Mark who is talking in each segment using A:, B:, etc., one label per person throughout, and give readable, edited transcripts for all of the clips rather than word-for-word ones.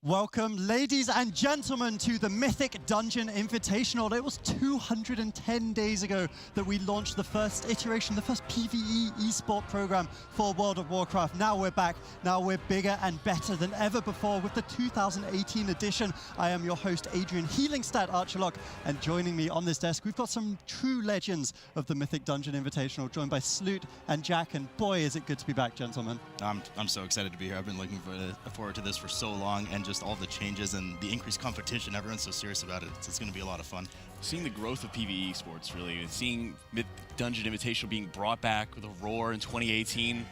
A: Welcome, ladies and gentlemen, to the Mythic Dungeon Invitational. It was 210 days ago that we launched the first iteration, the first PvE esport program for World of Warcraft. Now we're back. Now we're bigger and better than ever before with the 2018 edition. I am your host, Adrian Healingstad Archerlock, and joining me on this desk, we've got some true legends of the Mythic Dungeon Invitational, joined by Sloot and Jack, and boy, is it good to be back, gentlemen.
B: I'm so excited to be here. I've been looking forward to this for so long, and just all the changes and the increased competition. Everyone's so serious about it. It's going to be a lot of fun.
C: Seeing the growth of PvE sports, really. Seeing Dungeon Invitational being brought back with a roar in 2018.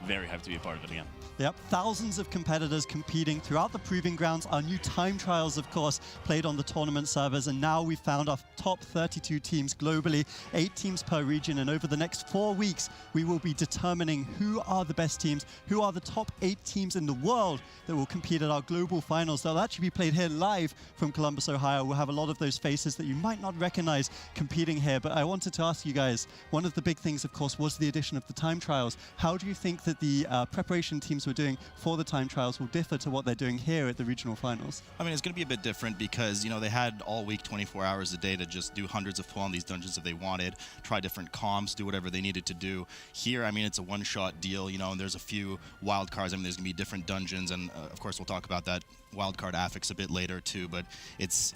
C: Very hyped to be a part of it again.
A: Yep, thousands of competitors competing throughout the Proving Grounds. Our new time trials, of course, played on the tournament servers, and now we've found our top 32 teams globally, 8 teams per region, and over the next 4 weeks, we will be determining who are the best teams, who are the top 8 teams in the world that will compete at our global finals. They'll actually be played here live from Columbus, Ohio. We'll have a lot of those faces that you might not recognize competing here, but I wanted to ask you guys, one of the big things, of course, was the addition of the time trials. How do you think that the preparation teams we're doing for the time trials will differ to what they're doing here at the regional finals?
B: I mean, it's going to be a bit different because, you know, they had all week, 24 hours a day to just do hundreds of pull on these dungeons if they wanted, try different comps, do whatever they needed to do. Here, I mean, it's a one-shot deal, you know, and there's a few wild cards. I mean, there's going to be different dungeons, and of course, we'll talk about that wild card affix a bit later too, but it's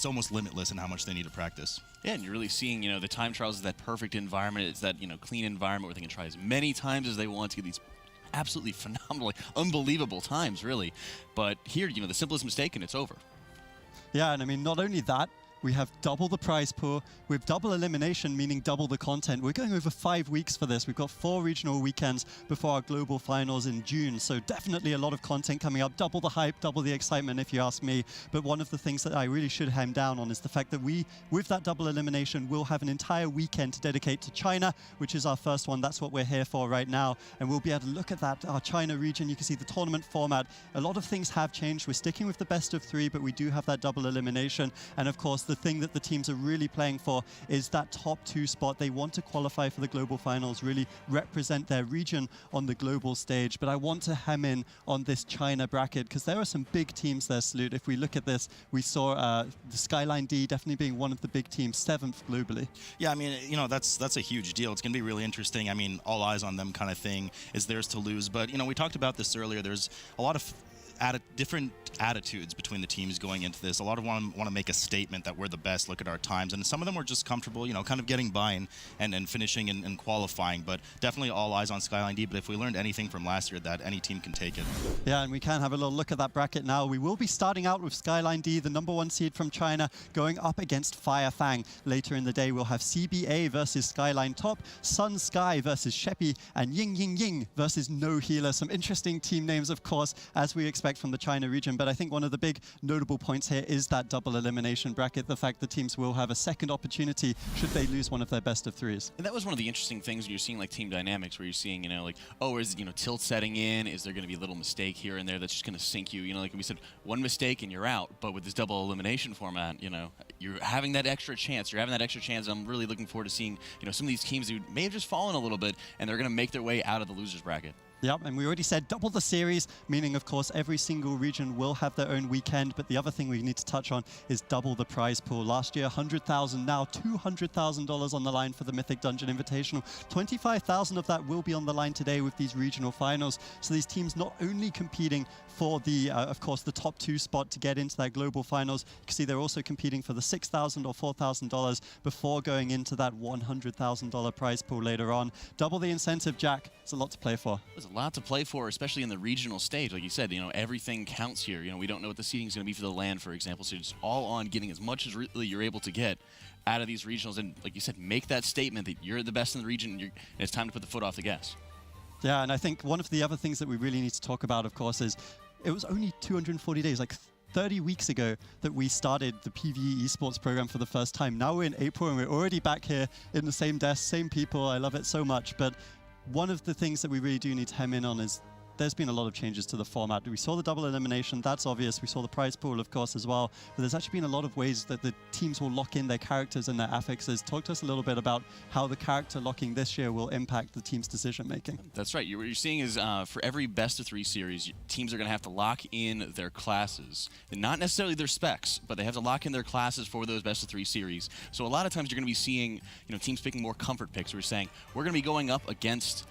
B: almost limitless in how much they need to practice.
C: Yeah, and you're really seeing, you know, the time trials is that perfect environment. It's that, you know, clean environment where they can try as many times as they want to get these absolutely phenomenal, like, unbelievable times, really. But here, you know, the simplest mistake and it's over.
A: Yeah, and I mean, not only that, we have double the prize pool. We have double elimination, meaning double the content. We're going over 5 weeks for this. We've got 4 regional weekends before our global finals in June. So definitely a lot of content coming up. Double the hype, double the excitement, if you ask me. But one of the things that I really should ham down on is the fact that we, with that double elimination, will have an entire weekend to dedicate to China, which is our first one. That's what we're here for right now. And we'll be able to look at that, our China region. You can see the tournament format. A lot of things have changed. We're sticking with the best of 3, but we do have that double elimination. And of course, the thing that the teams are really playing for is that top 2 spot. They want to qualify for the global finals, really represent their region on the global stage. But I want to ham in on this China bracket because there are some big teams there, Sloot. If we look at this, we saw the SKYLINE.D definitely being one of the big teams, 7th globally.
B: Yeah, I mean, you know, that's a huge deal. It's going to be really interesting. I mean, all eyes on them kind of thing is theirs to lose. But, you know, we talked about this earlier. There's a lot of different attitudes between the teams going into this. A lot of them want to make a statement that we're the best, look at our times, and some of them were just comfortable, you know, kind of getting by and finishing and qualifying, but definitely all eyes on SKYLINE.D. But if we learned anything from last year, that any team can take it.
A: Yeah, and we can have a little look at that bracket now. We will be starting out with SKYLINE.D, the #1 seed from China, going up against FIREFANG. Later in the day, we'll have CBA versus SKYLINE Top, Sun Sky versus Sheppy, and Ying Ying Ying versus No Healer. Some interesting team names, of course, as we expect from the China region, but I think one of the big notable points here is that double elimination bracket, the fact that teams will have a second opportunity should they lose one of their best of 3s.
C: And that was one of the interesting things when you're seeing, like, team dynamics, where you're seeing, you know, like, oh, is, you know, tilt setting in? Is there going to be a little mistake here and there that's just going to sink you? You know, like we said, one mistake and you're out, but with this double elimination format, you know, you're having that extra chance. You're having that extra chance. I'm really looking forward to seeing, you know, some of these teams who may have just fallen a little bit, and they're going to make their way out of the losers bracket.
A: Yep, and we already said double the series, meaning, of course, every single region will have their own weekend. But the other thing we need to touch on is double the prize pool. Last year, $100,000, now $200,000 on the line for the Mythic Dungeon Invitational. $25,000 of that will be on the line today with these regional finals. So these teams not only competing for the, of course, the top 2 spot to get into that global finals. You can see they're also competing for the $6,000 or $4,000 before going into that $100,000 prize pool later on. Double the incentive, Jack. It's a lot to play for.
C: There's a lot to play for, especially in the regional stage. Like you said, you know, everything counts here. You know, we don't know what the seeding is going to be for the land, for example. So it's all on getting as much as really you're able to get out of these regionals. And like you said, make that statement that you're the best in the region, and it's time to put the foot off the gas.
A: Yeah, and I think one of the other things that we really need to talk about, of course, is it was only 240 days, like 30 weeks ago, that we started the PvE esports program for the first time. Now we're in April and we're already back here in the same desk, same people. I love it so much. But one of the things that we really do need to hem in on is there's been a lot of changes to the format. We saw the double elimination, that's obvious. We saw the prize pool, of course, as well. But there's actually been a lot of ways that the teams will lock in their characters and their affixes. Talk to us a little bit about how the character locking this year will impact the team's decision making.
C: That's right. What you're seeing is for every best-of-3 series, teams are going to have to lock in their classes. And not necessarily their specs, but they have to lock in their classes for those best-of-3 series. So a lot of times you're going to be seeing teams picking more comfort picks. We're saying we're going to be going up against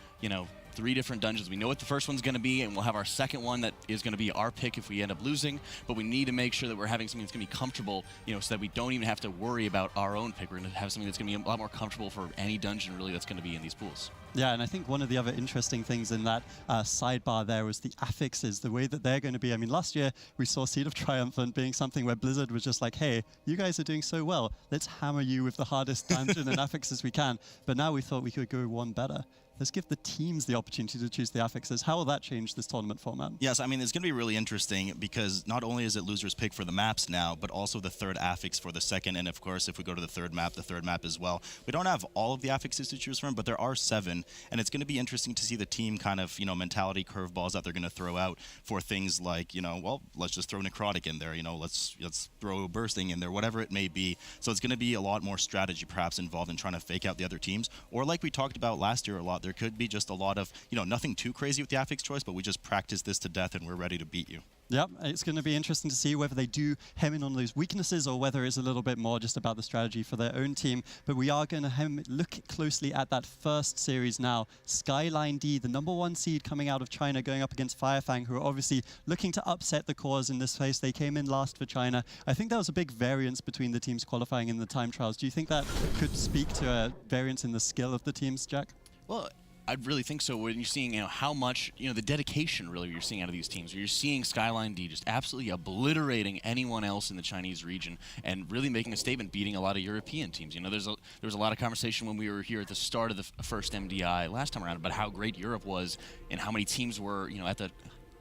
C: 3 different dungeons. We know what the first one's going to be, and we'll have our second one that is going to be our pick if we end up losing. But we need to make sure that we're having something that's going to be comfortable, so that we don't even have to worry about our own pick. We're going to have something that's going to be a lot more comfortable for any dungeon, really, that's going to be in these pools.
A: Yeah, and I think one of the other interesting things in that sidebar there was the affixes, the way that they're going to be. I mean, last year we saw Seed of Triumphant being something where Blizzard was just like, hey, you guys are doing so well. Let's hammer you with the hardest dungeon and affixes we can. But now we thought we could go one better. Let's give the teams the opportunity to choose the affixes. How will that change this tournament format?
B: Yes, I mean, it's going to be really interesting because not only is it loser's pick for the maps now, but also the third affix for the second. And of course, if we go to the third map as well. We don't have all of the affixes to choose from, but there are 7. And it's going to be interesting to see the team kind of, mentality curveballs that they're going to throw out for things like, well, let's just throw necrotic in there, let's throw bursting in there, whatever it may be. So it's going to be a lot more strategy perhaps involved in trying to fake out the other teams. Or like we talked about last year a lot, there could be just a lot of, nothing too crazy with the affix choice, but we just practice this to death and we're ready to beat you.
A: Yep, it's going to be interesting to see whether they do hem in on those weaknesses or whether it's a little bit more just about the strategy for their own team. But we are going to look closely at that first series now. SKYLINE.D, the #1 seed coming out of China, going up against FIREFANG, who are obviously looking to upset the cause in this phase. They came in last for China. I think there was a big variance between the teams qualifying in the time trials. Do you think that could speak to a variance in the skill of the teams, Jack?
C: Well, I really think so. When you're seeing, how much, the dedication really you're seeing out of these teams. You're seeing SKYLINE.D just absolutely obliterating anyone else in the Chinese region and really making a statement, beating a lot of European teams. There was a lot of conversation when we were here at the start of the first MDI last time around about how great Europe was and how many teams were, at the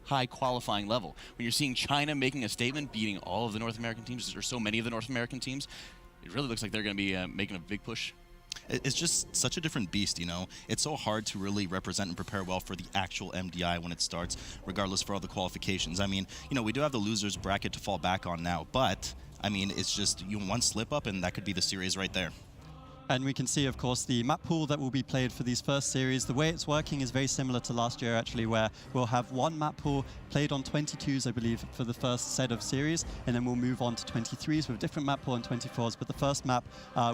C: high qualifying level. When you're seeing China making a statement, beating all of the North American teams, or so many of the North American teams, it really looks like they're going to be making a big push.
B: It's just such a different beast, It's so hard to really represent and prepare well for the actual MDI when it starts, regardless for all the qualifications. I mean, we do have the losers bracket to fall back on now, but, I mean, it's just one slip up and that could be the series right there.
A: And we can see, of course, the map pool that will be played for these first series. The way it's working is very similar to last year, actually, where we'll have one map pool played on 22s, I believe, for the first set of series, and then we'll move on to 23s with a different map pool on 24s, but the first map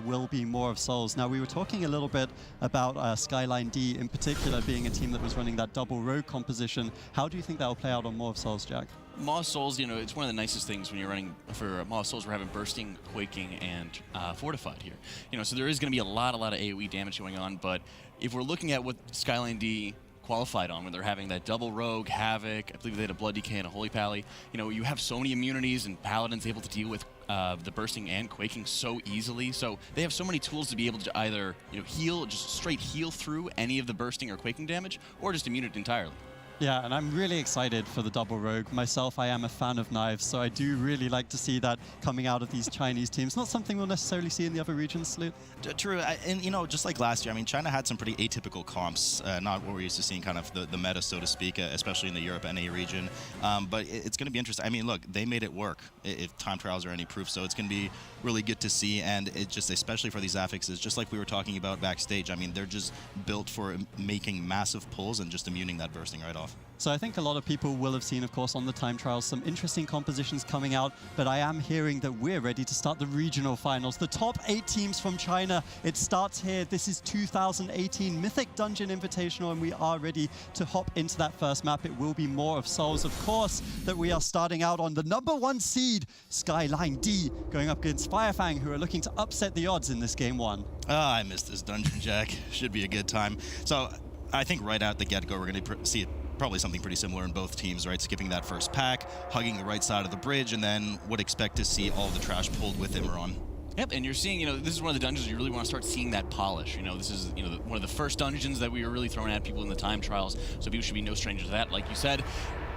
A: will be more of Souls. Now, we were talking a little bit about SKYLINE.D in particular being a team that was running that double rogue composition. How do you think that will play out on more of Souls, Jack?
C: Maw of Souls, it's one of the nicest things when you're running for Maw of Souls. We're having Bursting, Quaking, and Fortified here. So there is going to be a lot of AoE damage going on, but if we're looking at what SKYLINE.D qualified on, when they're having that double Rogue, Havoc, I believe they had a Blood Decay and a Holy Pally, you have so many immunities, and Paladin's able to deal with the Bursting and Quaking so easily. So they have so many tools to be able to either heal, just straight heal through any of the Bursting or Quaking damage, or just immune it entirely.
A: Yeah, and I'm really excited for the double rogue. Myself, I am a fan of knives, so I do really like to see that coming out of these Chinese teams. Not something we'll necessarily see in the other regions, Salute.
B: True, and just like last year, I mean, China had some pretty atypical comps, not what we're used to seeing, kind of the meta, so to speak, especially in the Europe NA region. But it's going to be interesting. I mean, look, they made it work, if time trials are any proof, so it's going to be really good to see, and it just, especially for these affixes, just like we were talking about backstage, I mean, they're just built for making massive pulls and just immuning that bursting right off.
A: So I think a lot of people will have seen, of course, on the time trials, some interesting compositions coming out, but I am hearing that we're ready to start the regional finals. The top 8 teams from China, it starts here. This is 2018 Mythic Dungeon Invitational, and we are ready to hop into that first map. It will be more of Souls, of course, that we are starting out on. The #1 seed, SKYLINE.D, going up against FIREFANG, who are looking to upset the odds in this game 1.
B: I missed this dungeon, Jack. Should be a good time. So I think right out the get-go, we're going to see probably something pretty similar in both teams, right? Skipping that first pack, hugging the right side of the bridge, and then would expect to see all the trash pulled with Imran.
C: Yep, and you're seeing, this is one of the dungeons you really want to start seeing that polish. This is, one of the first dungeons that we were really throwing at people in the time trials, so people should be no stranger to that. Like you said,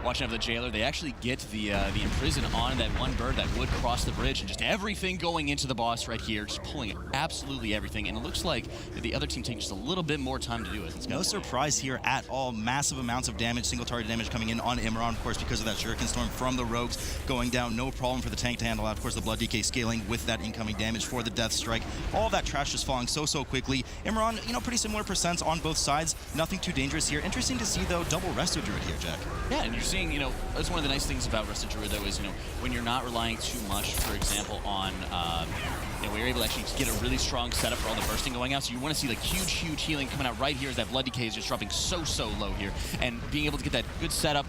C: watching out for the jailer. They actually get the imprison on that one bird that would cross the bridge, and just everything going into the boss right here, just pulling absolutely everything. And it looks like the other team taking just a little bit more time to do it.
B: No surprise here at all. Massive amounts of damage, single target damage coming in on Imran, of course, because of that Shuriken Storm from the rogues going down. No problem for the tank to handle. Of course, the Blood DK scaling with that incoming damage for the Death Strike. All of that trash just falling so quickly. Imran, pretty similar percents on both sides. Nothing too dangerous here. Interesting to see, though, double Resto Druid here, Jack.
C: Yeah, and you're seeing, that's one of the nice things about Resto Druid, though, is, when you're not relying too much, for example, on, where you're able to actually get a really strong setup for all the bursting going out. So you want to see, like, huge healing coming out right here as that Blood DK is just dropping so low here. And being able to get that good setup,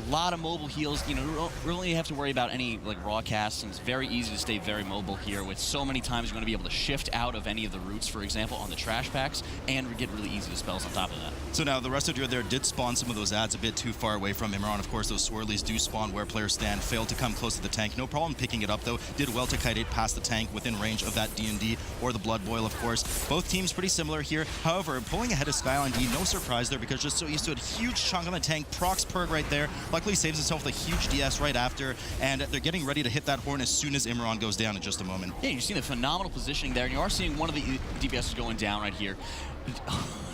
C: a lot of mobile heals. You don't really have to worry about any raw casts, and it's very easy to stay very mobile here. With so many times you're going to be able to shift out of any of the roots, for example, on the trash packs, and get really easy spells on top of that.
B: So now the Resto Druid there did spawn some of those ads a bit too far away from Imran. Of course, those swirlies do spawn where players stand. Failed to come close to the tank. No problem picking it up, though. Did well to kite it past the tank within range of that D&D or the Blood Boil, of course. Both teams pretty similar here. However, pulling ahead of SKYLINE.D, no surprise there, because just so used to a huge chunk on the tank. Procs Perg right there. Luckily saves himself with a huge DS right after, and they're getting ready to hit that horn as soon as Imran goes down in just a moment.
C: Yeah, you're seeing a phenomenal positioning there, and you are seeing one of the DPSs going down right here.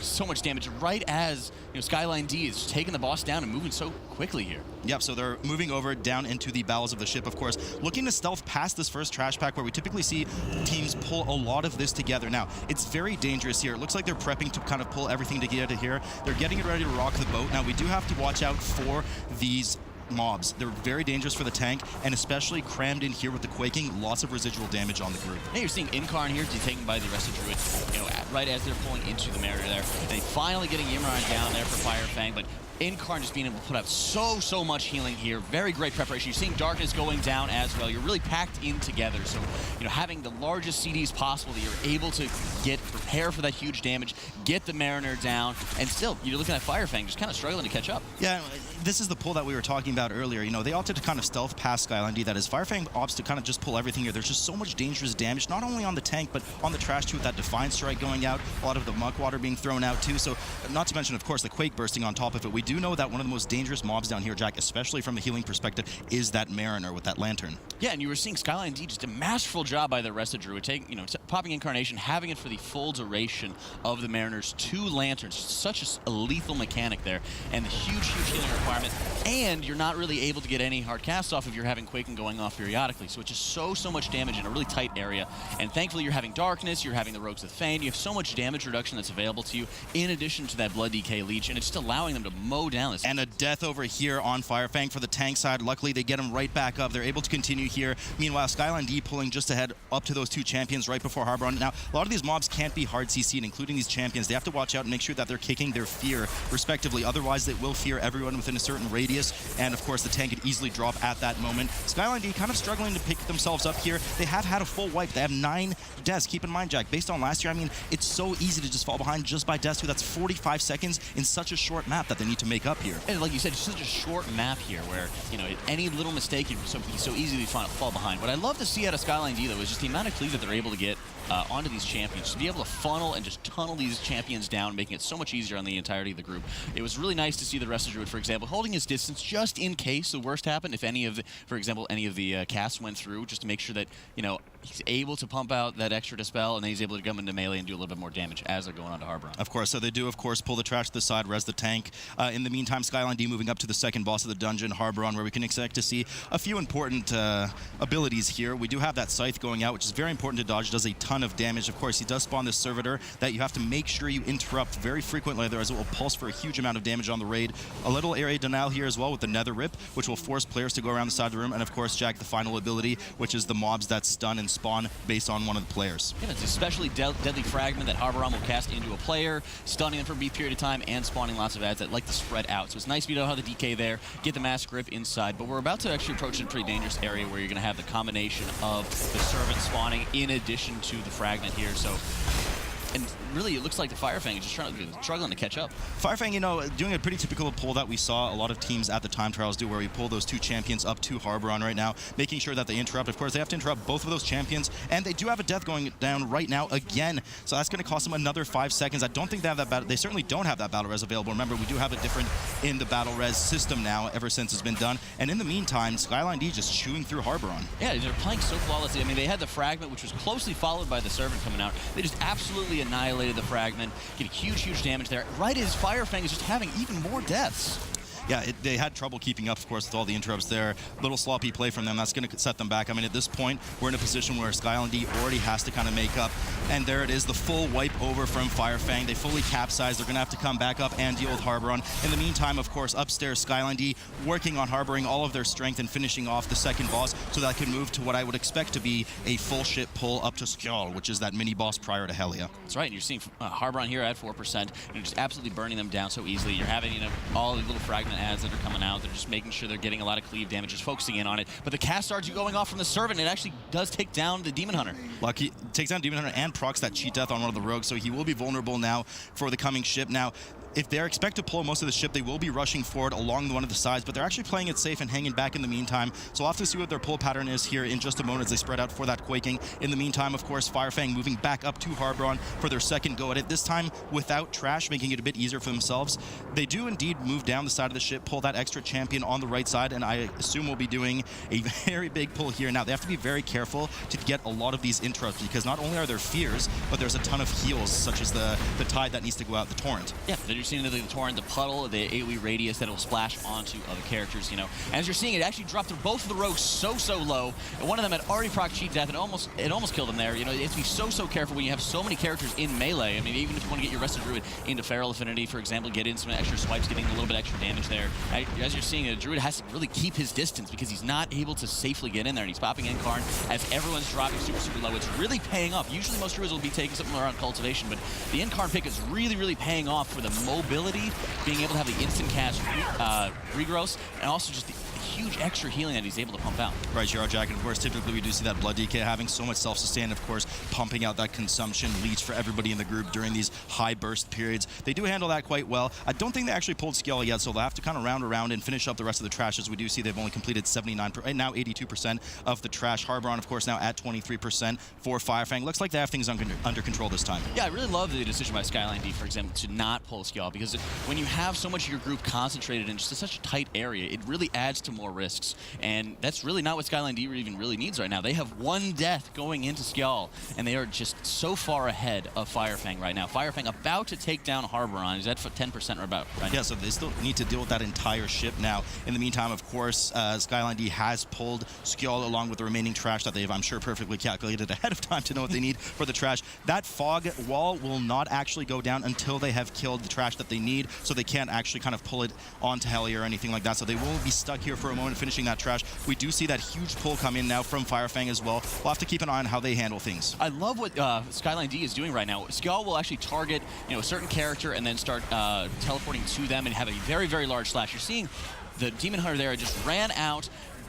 C: So much damage right as SKYLINE.D is taking the boss down and moving so quickly here.
B: Yep, so they're moving over down into the bowels of the ship, of course, looking to stealth past this first trash pack where we typically see teams pull a lot of this together. Now, it's very dangerous here. It looks like they're prepping to kind of pull everything together here. They're getting it ready to rock the boat. Now, we do have to watch out for these mobs. They're very dangerous for the tank, and especially crammed in here with the quaking, lots of residual damage on the group.
C: Hey, you're seeing Incarn here taken by the Resto Druid, right as they're pulling into the Mariner there. They finally getting Imran down there for Firefang, but Incarn just being able to put out so much healing here. Very great preparation. You're seeing Darkness going down as well. You're really packed in together. So, having the largest CDs possible that you're able to prepare for that huge damage, get the Mariner down, and still, you're looking at Firefang just kind of struggling to catch up.
B: Yeah, this is the pull that we were talking about earlier. They opted to kind of stealth past SKYLINE.D. That is, Firefang opts to kind of just pull everything here. There's just so much dangerous damage, not only on the tank, but on the trash too, with that Divine Strike going out, a lot of the muck water being thrown out too. So, not to mention, of course, the Quake bursting on top of it. We do know that one of the most dangerous mobs down here, Jack, especially from the healing perspective, is that Mariner with that Lantern.
C: Yeah, and you were seeing SKYLINE.D just a masterful job by the Resto Druid, popping Incarnation, having it for the full duration of the Mariner's 2 Lanterns. Such a lethal mechanic there, and the huge healing requirement, and you're not really able to get any hard casts off if you're having Quaking going off periodically, so it's just so much damage in a really tight area. And thankfully you're having Darkness, you're having the Rogues with Fane, you have so much damage reduction that's available to you, in addition to that Blood DK Leech, and it's just allowing them to mow down this.
B: And a death over here on Firefang for the tank side. Luckily, they get him right back up. They're able to continue here. Meanwhile, SKYLINE.D pulling just ahead up to those 2 champions right before Harbor. Now, a lot of these mobs can't be hard CC'd, including these champions. They have to watch out and make sure that they're kicking their fear, respectively. Otherwise, they will fear everyone within a certain radius. And, of course, the tank could easily drop at that moment. SKYLINE.D kind of struggling to pick themselves up here. They have had a full wipe. They have 9 deaths. Keep in mind, Jack, based on last year, it's so easy to just fall behind just by deaths too. That's 45 seconds in such a short map that they need to make up here.
C: And like you said, it's such a short map here where, any little mistake you so easily fall behind. What I love to see out of SKYLINE.D, though, is just the amount of cleave that they're able to get onto these champions. To be able to funnel and just tunnel these champions down, making it so much easier on the entirety of the group. It was really nice to see the Resto Druid, for example, holding his distance just in case the worst happened. If any of the, for example, any of the casts went through, just to make sure that, he's able to pump out that extra dispel, and then he's able to come into melee and do a little bit more damage as they're going on to Harbor.
B: Of course, so they do, of course, pull the trash to the side, res the tank. In the meantime, SKYLINE.D moving up to the second boss of the dungeon, Harboron, where we can expect to see a few important abilities here. We do have that Scythe going out, which is very important to dodge. It does a ton of damage. Of course, he does spawn this Servitor that you have to make sure you interrupt very frequently, otherwise it will pulse for a huge amount of damage on the raid. A little area denial here as well with the Nether Rip, which will force players to go around the side of the room. And of course, Jack, the final ability, which is the mobs that stun and spawn based on one of the players.
C: Yeah, it's especially Deadly Fragment that Harboron will cast into a player, stunning them for a brief period of time, and spawning lots of ads that like to spread out. So it's nice to be able to have the DK there, get the Mass Grip inside, but we're about to actually approach a pretty dangerous area where you're going to have the combination of the Servant spawning in addition to the Fragment here. So and really it looks like the Firefang is just struggling to catch up.
B: Firefang, you know, doing a pretty typical pull that we saw a lot of teams at the time trials do, where we pull those 2 champions up to Harboron right now, making sure that they interrupt. Of course, they have to interrupt both of those champions, and they do have a death going down right now again, so that's going to cost them another 5 seconds. I don't think they have that battle. They certainly don't have that battle res available. Remember, we do have it different in the battle res system now, ever since it's been done. And in the meantime, SKYLINE.D just chewing through Harboron.
C: Yeah, they're playing so flawlessly. I mean, they had the fragment, which was closely followed by the servant coming out. They just absolutely annihilated the fragment, getting huge damage there. Right as Firefang is just having even more deaths.
B: Yeah, they had trouble keeping up, of course, with all the interrupts there. Little sloppy play from them. That's going to set them back. I mean, at this point, we're in a position where SKYLINE.D already has to kind of make up. And there it is, the full wipe over from Firefang. They fully capsized. They're going to have to come back up and deal with Harboron. In the meantime, of course, upstairs, SKYLINE.D working on harboring all of their strength and finishing off the second boss so that I can move to what I would expect to be a full ship pull up to Skjol, which is that mini-boss prior to Helia.
C: That's right, and you're seeing Harboron here at 4%, and you're just absolutely burning them down so easily. You're having, you know, all the little fragment ads that are coming out. They're just making sure they're getting a lot of cleave damage, just focusing in on it. But the cast starts going off from the servant, and it actually does take down the Demon Hunter.
B: Lucky takes down Demon Hunter and procs that cheat death on one of the rogues, so he will be vulnerable now for the coming ship. Now, if they're expected to pull most of the ship, they will be rushing forward along one of the sides, but they're actually playing it safe and hanging back in the meantime. So we'll have to see what their pull pattern is here in just a moment as they spread out for that quaking. In the meantime, of course, Firefang moving back up to Harboron for their second go at it, this time without Trash, making it a bit easier for themselves. They do indeed move down the side of the ship, pull that extra champion on the right side, and I assume we'll be doing a very big pull here. Now, they have to be very careful to get a lot of these interrupts, because not only are there fears, but there's a ton of heals, such as the tide that needs to go out, the torrent.
C: Yeah, then you're seeing the torrent, the puddle, the AoE radius that it will splash onto other characters, you know. As you're seeing, it actually dropped through both of the rogues so low, and one of them had already proc cheat death, and it almost killed him there. You know, you have to be so careful when you have so many characters in melee. I mean, even if you want to get your Rested Druid into Feral Affinity, for example, get in some extra swipes, getting a little bit extra damage there. As you're seeing, a Druid has to really keep his distance because he's not able to safely get in there, and he's popping Incarn as everyone's dropping super low. It's really paying off. Usually most Druids will be taking something around Cultivation, but the Incarn pick is really paying off for the mobility, being able to have the instant cast regrowth, and also just the huge extra healing that he's able to pump out.
B: Right, Gerard Jack, and of course, typically we do see that Blood DK having so much self-sustain, of course, pumping out that consumption leech for everybody in the group during these high burst periods. They do handle that quite well. I don't think they actually pulled Skjol yet, so they'll have to kind of round around and finish up the rest of the trash, as we do see they've only completed 79%, now 82% of the trash. Harboron, of course, now at 23% for Firefang. Looks like they have things under control this time.
C: Yeah, I really love the decision by SKYLINE.D, for example, to not pull Skjol, because when you have so much of your group concentrated in just such a tight area, it really adds to more risks. And that's really not what SKYLINE.D even really needs right now. They have one death going into Skjol, and they are just so far ahead of Firefang right now. Firefang about to take down Harboron. He's at 10% or about right now.
B: Yeah, so they still need to deal with that entire ship now. In the meantime, of course, SKYLINE.D has pulled Skjol along with the remaining trash that they've, I'm sure, perfectly calculated ahead of time to know what they need for the trash. That fog wall will not actually go down until they have killed the trash that they need, so they can't actually kind of pull it onto Helia or anything like that. So they will be stuck here for a moment finishing that trash. We do see that huge pull come in now from Firefang as well. We'll have to keep an eye on how they handle things.
C: I love what SKYLINE.D is doing right now. Skjol will actually target, you know, a certain character and then start teleporting to them and have a very large slash. You're seeing the Demon Hunter there just ran out,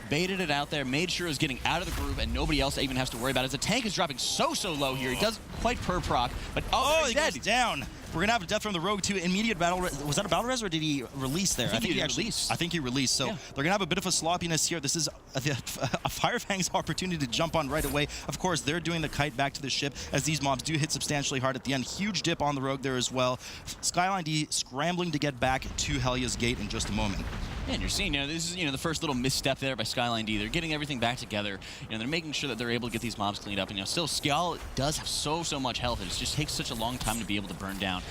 C: baited it out there, made sure it was getting out of the groove, and nobody else even has to worry about it. As the tank is dropping so low here. He does quite per proc, but
B: he goes down. We're going to have a death from the Rogue too. Immediate battle. Was that a battle res or did he release there?
C: I think he released.
B: I think he released. So yeah, they're going to have a bit of a sloppiness here. This is a Firefang's opportunity to jump on right away. Of course, they're doing the kite back to the ship as these mobs do hit substantially hard at the end. Huge dip on the Rogue there as well. SKYLINE.D scrambling to get back to Helia's gate in just a moment.
C: Yeah, and you're seeing, you know, this is, you know, the first little misstep there by SKYLINE.D. They're getting everything back together. You know, they're making sure that they're able to get these mobs cleaned up. And, you know, still, Skjol does have so much health. It just takes such a long time to be able to burn down.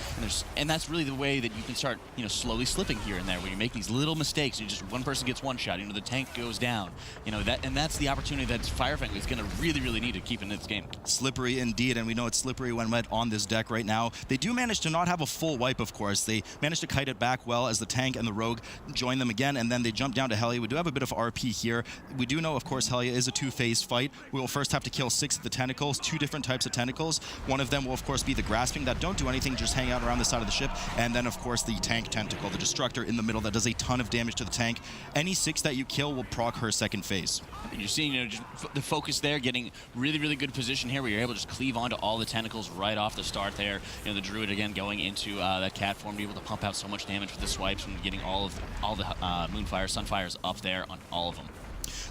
C: And that's really the way that you can start, you know, slowly slipping here and there, where you make these little mistakes. And just one person gets one shot. You know, the tank goes down. You know, that's the opportunity that Firefang is going to really need to keep in this game.
B: Slippery indeed, and we know it's slippery when wet on this deck right now. They do manage to not have a full wipe, of course. They manage to kite it back well as the tank and the Rogue join them again. again, and then they jump down to Helia. We do have a bit of RP here. We do know, of course, Helia is a two-phase fight. We will first have to kill 6 of the tentacles, 2 different types of tentacles. One of them will, of course, be the grasping that don't do anything, just hang out around the side of the ship. And then, of course, the tank tentacle, the destructor in the middle that does a ton of damage to the tank. Any 6 that you kill will proc her second phase.
C: And you're seeing, you know, just the focus there, getting really, really good position here where you're able to just cleave onto all the tentacles right off the start there. You know, the Druid, again, going into that cat form, to be able to pump out so much damage with the swipes and getting all the Moonfire, Sunfires up there on all of them.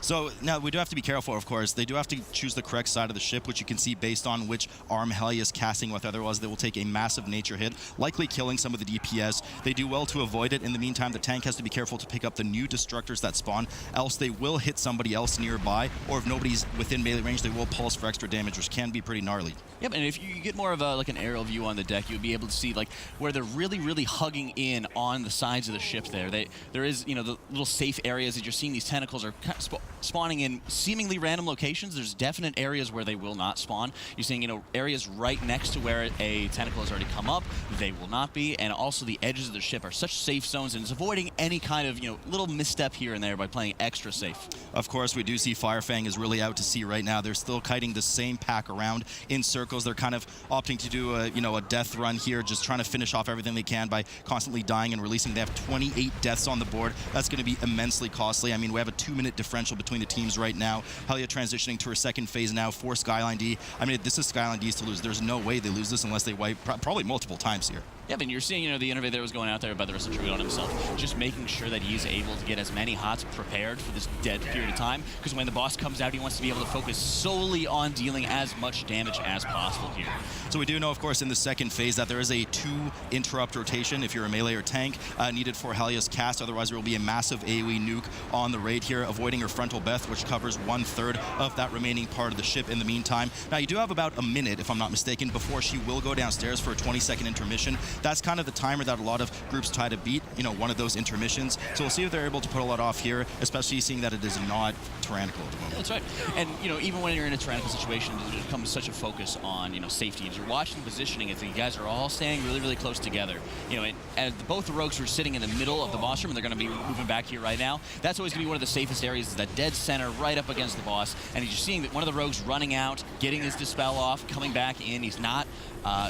B: So now we do have to be careful, of course. They do have to choose the correct side of the ship, which you can see based on which arm Helia is casting with. Otherwise, they will take a massive nature hit, likely killing some of the DPS. They do well to avoid it. In the meantime, the tank has to be careful to pick up the new destructors that spawn, else they will hit somebody else nearby, or if nobody's within melee range, they will pulse for extra damage, which can be pretty gnarly.
C: Yep, and if you get more of like an aerial view on the deck, you'll be able to see like where they're really, really hugging in on the sides of the ship there. There is, you know, the little safe areas that you're seeing. These tentacles are kind of spawning in seemingly random locations. There's definite areas where they will not spawn. You're seeing, you know, areas right next to where a tentacle has already come up. They will not be, and also the edges of the ship are such safe zones, and it's avoiding any kind of, you know, little misstep here and there by playing extra safe.
B: Of course, we do see FIREFANG is really out to sea right now. They're still kiting the same pack around in circles. They're kind of opting to do a, you know, a death run here, just trying to finish off everything they can by constantly dying and releasing. They have 28 deaths on the board. That's going to be immensely costly. I mean, we have a 2-minute differential between the teams right now. Helia transitioning to her second phase now for SKYLINE.D. I mean, this is SKYLINE.D's to lose. There's no way they lose this unless they wipe probably multiple times here.
C: Yeah, but you're seeing, you know, the innovator was going out there by the rest of Druid on himself, just making sure that he's able to get as many hots prepared for this dead period of time, because when the boss comes out, he wants to be able to focus solely on dealing as much damage as possible here.
B: So we do know, of course, in the second phase that there is a 2-interrupt rotation if you're a melee or tank needed for Helia's cast. Otherwise, there will be a massive AoE nuke on the raid here, avoiding her frontal Beth, which covers 1/3 of that remaining part of the ship in the meantime. Now, you do have about a minute, if I'm not mistaken, before she will go downstairs for a 20-second intermission. That's kind of the timer that a lot of groups try to beat, you know, one of those intermissions. So we'll see if they're able to put a lot off here, especially seeing that it is not tyrannical at the moment.
C: That's right. And, you know, even when you're in a tyrannical situation, there becomes such a focus on, you know, safety. As you're watching the positioning, as you guys are all staying really, really close together. You know, and both the rogues are sitting in the middle of the boss room, and they're going to be moving back here right now. That's always going to be one of the safest areas, is that dead center right up against the boss. And you're seeing that one of the rogues running out, getting his dispel off, coming back in. He's not,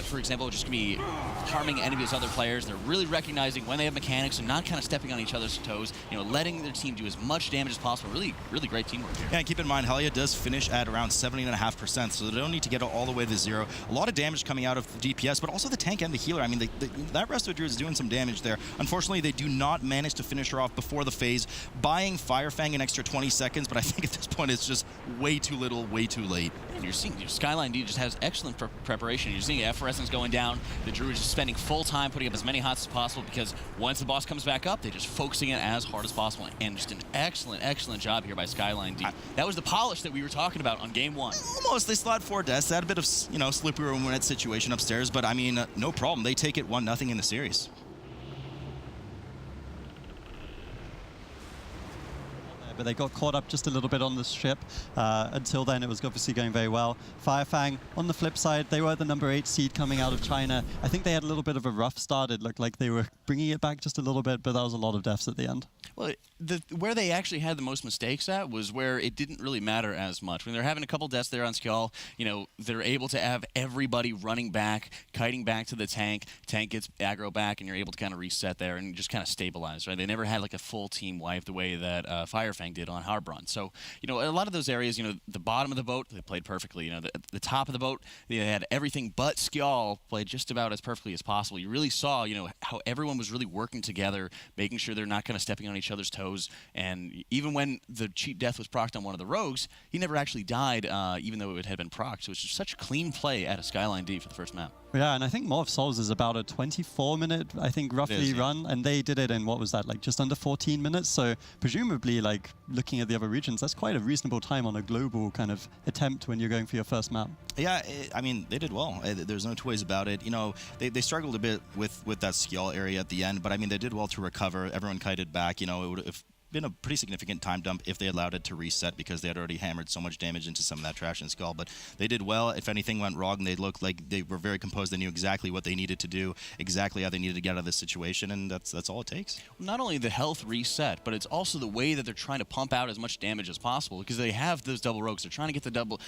C: for example, just going to be harming any of his other players. They're really recognizing when they have mechanics and not kind of stepping on each other's toes, you know, letting their team do as much damage as possible. Really, really great teamwork here.
B: Yeah, and keep in mind, Helia does finish at around 70.5%, so they don't need to get all the way to 0. A lot of damage coming out of the DPS, but also the tank and the healer. I mean, that Resto Druid is doing some damage there. Unfortunately, they do not manage to finish her off before the phase, buying FIREFANG an extra 20 seconds, but I think at this point it's just way too little, way too late.
C: And you're seeing SKYLINE.D just has excellent preparation. You're seeing Effervescence going down. The Druid is just spending full time putting up as many hots as possible, because once the boss comes back up, they're just focusing it as hard as possible. And just an excellent, excellent job here by SKYLINE.D. That was the polish that we were talking about on game 1.
B: Almost. They still had 4 deaths. They had a bit of, you know, slippery when that situation upstairs, but I mean, no problem. They take it 1-0 in the series.
A: But they got caught up just a little bit on the ship. Until then, it was obviously going very well. FIREFANG, on the flip side, they were the number 8 seed coming out of China. I think they had a little bit of a rough start. It looked like they were bringing it back just a little bit, but that was a lot of deaths at the end.
C: Well, where they actually had the most mistakes at was where it didn't really matter as much. When they're having a couple deaths there on Skull, you know, they're able to have everybody running back, kiting back to the tank. Tank gets aggro back, and you're able to kind of reset there and just kind of stabilize, right? They never had like a full team wipe the way that FIREFANG did on Harbron. So, you know, a lot of those areas, you know, the bottom of the boat, they played perfectly. You know, the top of the boat, they had everything but Skjal played just about as perfectly as possible. You really saw, you know, how everyone was really working together, making sure they're not kind of stepping on each other's toes. And even when the cheat death was procced on one of the rogues, he never actually died, even though it had been procced. So it's just such clean play out of SKYLINE.D for the first map.
A: Yeah, and I think Maw of Souls is about a 24-minute, I think, roughly run, and they did it in, what was that, like just under 14 minutes? So presumably, like, looking at the other regions, that's quite a reasonable time on a global kind of attempt when you're going for your first map.
B: Yeah, I mean, they did well. There's no two ways about it. You know, they struggled a bit with that Skjal area at the end, but I mean, they did well to recover. Everyone kited back. You know, it would have been a pretty significant time dump if they allowed it to reset, because they had already hammered so much damage into some of that trash and skull. But they did well. If anything went wrong, they looked like they were very composed. They knew exactly what they needed to do, exactly how they needed to get out of this situation, and that's all it takes.
C: Not only the health reset, but it's also the way that they're trying to pump out as much damage as possible, because they have those double rogues. They're trying to get the double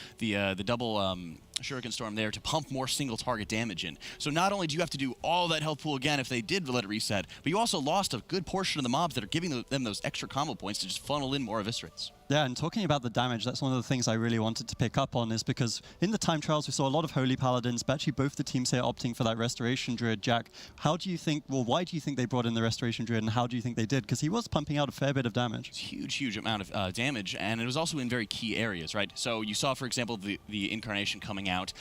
C: Shuriken Storm there to pump more single target damage in. So not only do you have to do all that health pool again if they did let it reset, but you also lost a good portion of the mobs that are giving them those extra combo points to just funnel in more eviscerates.
A: Yeah, and talking about the damage, that's one of the things I really wanted to pick up on, is because in the time trials we saw a lot of Holy Paladins, but actually both the teams here opting for that Restoration Druid. Jack, how do you think, well, why do you think they brought in the Restoration Druid, and how do you think they did? Because he was pumping out a fair bit of damage.
C: Huge amount of damage, and it was also in very key areas, right? So you saw, for example, the Incarnation coming out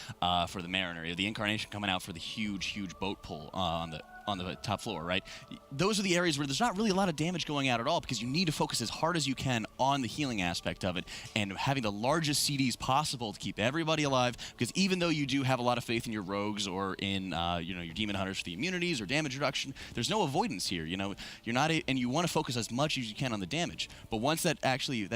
C: for the Mariner, the Incarnation coming out for the huge boat pull on the top floor, right? Those are the areas where there's not really a lot of damage going out at all, because you need to focus as hard as you can on the healing aspect of it and having the largest CDs possible to keep everybody alive, because even though you do have a lot of faith in your rogues or in your demon hunters for the immunities or damage reduction, there's no avoidance here. You're not and you want to focus as much as you can on the damage. But once that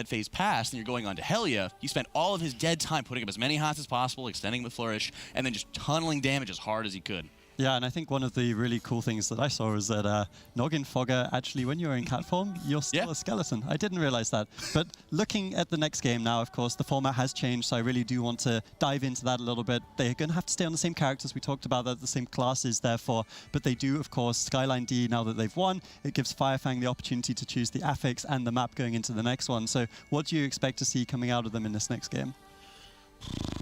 C: phase passed and you're going on to Helia, you spent all of his dead time putting up as many hots as possible, extending with Flourish, and then just tunneling damage as hard as he could.
A: Yeah, and I think one of the really cool things that I saw is that Noggin Fogger, actually, when you're in cat form, you're still a skeleton. I didn't realize that. But looking at the next game now, of course, the format has changed, so I really do want to dive into that a little bit. They're going to have to stay on the same characters. We talked about that, the same classes, therefore. But they do, of course, SKYLINE.D, now that they've won, it gives FIREFANG the opportunity to choose the affix and the map going into the next one. So what do you expect to see coming out of them in this next game?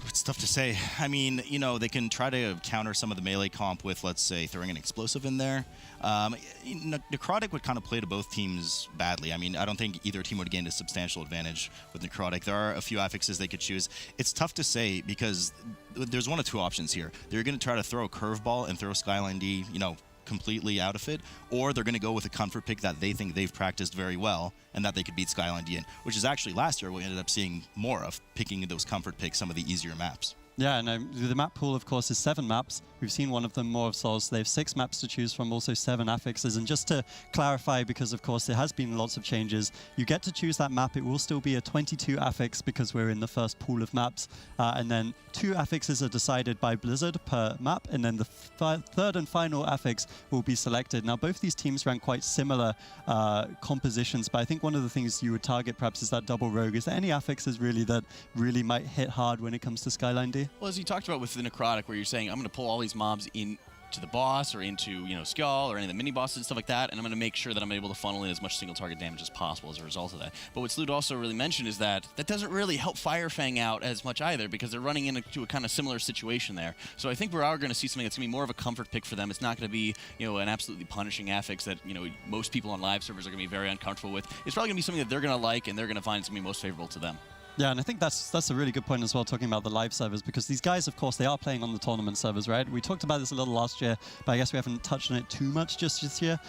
B: It's tough to say. I mean, they can try to counter some of the melee comp with, let's say, throwing an explosive in there. Necrotic would kind of play to both teams badly. I mean, I don't think either team would gain a substantial advantage with Necrotic. There are a few affixes they could choose. It's tough to say because there's one of two options here. They're going to try to throw a curveball and throw SKYLINE.D, completely out of it, or they're going to go with a comfort pick that they think they've practiced very well and that they could beat SKYLINE.D in, which is actually last year we ended up seeing more of, picking those comfort picks, some of the easier maps.
A: Yeah, and the map pool, of course, is 7 maps. We've seen one of them, More of Souls. They have 6 maps to choose from, also 7 affixes. And just to clarify, because, of course, there has been lots of changes, you get to choose that map. It will still be a 22 affix because we're in the first pool of maps. And then 2 affixes are decided by Blizzard per map, and then the third and final affix will be selected. Now, both these teams ran quite similar compositions, but I think one of the things you would target perhaps is that double rogue. Is there any affixes really that really might hit hard when it comes to SKYLINE.D?
C: Well, as you talked about with the Necrotic, where you're saying, I'm going to pull all these mobs in to the boss or into, Skull or any of the mini bosses and stuff like that, and I'm going to make sure that I'm able to funnel in as much single target damage as possible as a result of that. But what Sloot also really mentioned is that doesn't really help FIREFANG out as much either, because they're running into a kind of similar situation there. So I think we are going to see something that's going to be more of a comfort pick for them. It's not going to be, an absolutely punishing affix that, most people on live servers are going to be very uncomfortable with. It's probably going to be something that they're going to like and they're going to find it's going to be most favorable to them.
A: Yeah, and I think that's a really good point as well, talking about the live servers, because these guys, of course, they are playing on the tournament servers, right? We talked about this a little last year, but I guess we haven't touched on it too much just this year.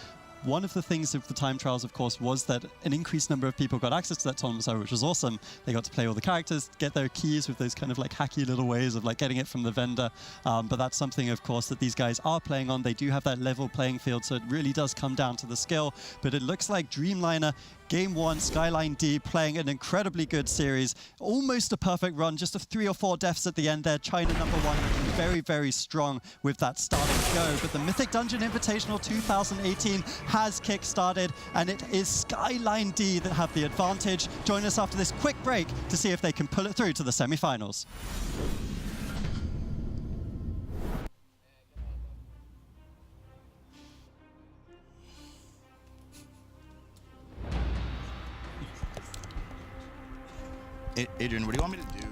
A: One of the things of the time trials, of course, was that an increased number of people got access to that tournament server, which was awesome. They got to play all the characters, get their keys with those kind of like hacky little ways of like getting it from the vendor. But that's something, of course, that these guys are playing on. They do have that level playing field, so it really does come down to the skill. But it looks like Dreamliner, Game 1, SKYLINE.D playing an incredibly good series. Almost a perfect run, just 3 or 4 deaths at the end there. China #1 looking very, very strong with that starting go. But the Mythic Dungeon Invitational 2018 has kick-started, and it is SKYLINE.D that have the advantage. Join us after this quick break to see if they can pull it through to the semi-finals.
B: Adrian, what do you want me to do?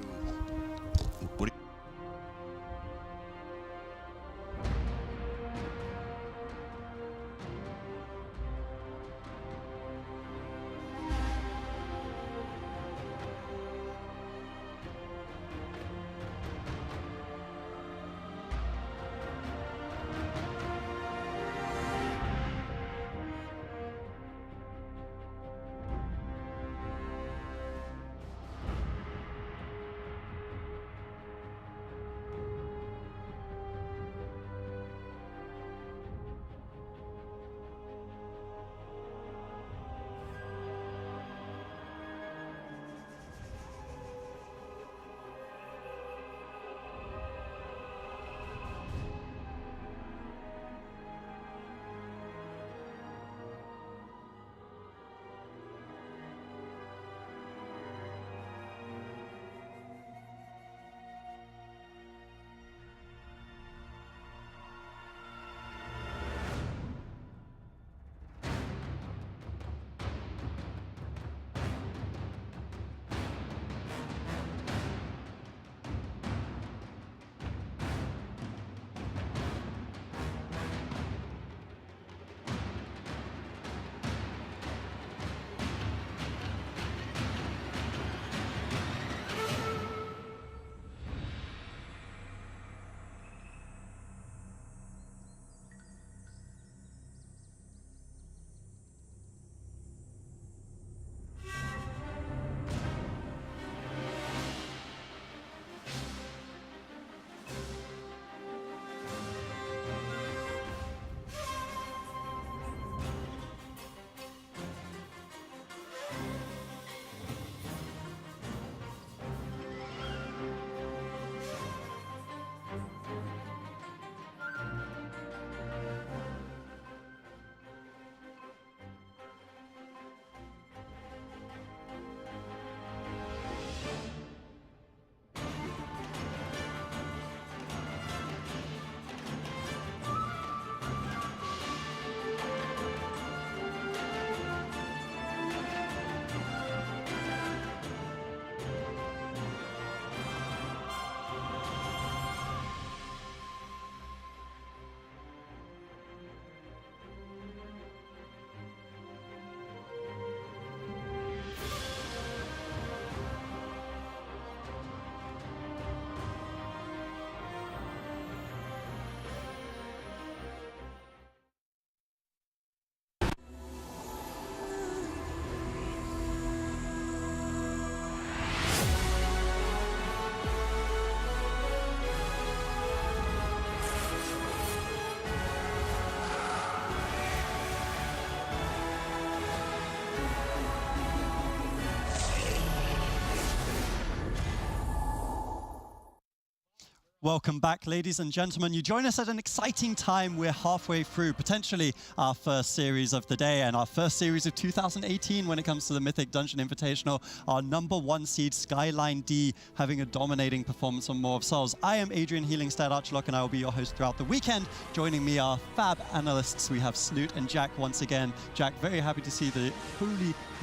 A: Welcome back, ladies and gentlemen. You join us at an exciting time. We're halfway through, potentially our first series of the day and our first series of 2018 when it comes to the Mythic Dungeon Invitational. Our #1 seed, SKYLINE.D, having a dominating performance on More of Souls. I am Adrian Healingstead Archlock, and I will be your host throughout the weekend. Joining me are fab analysts. We have Snoot and Jack once again. Jack, very happy to see the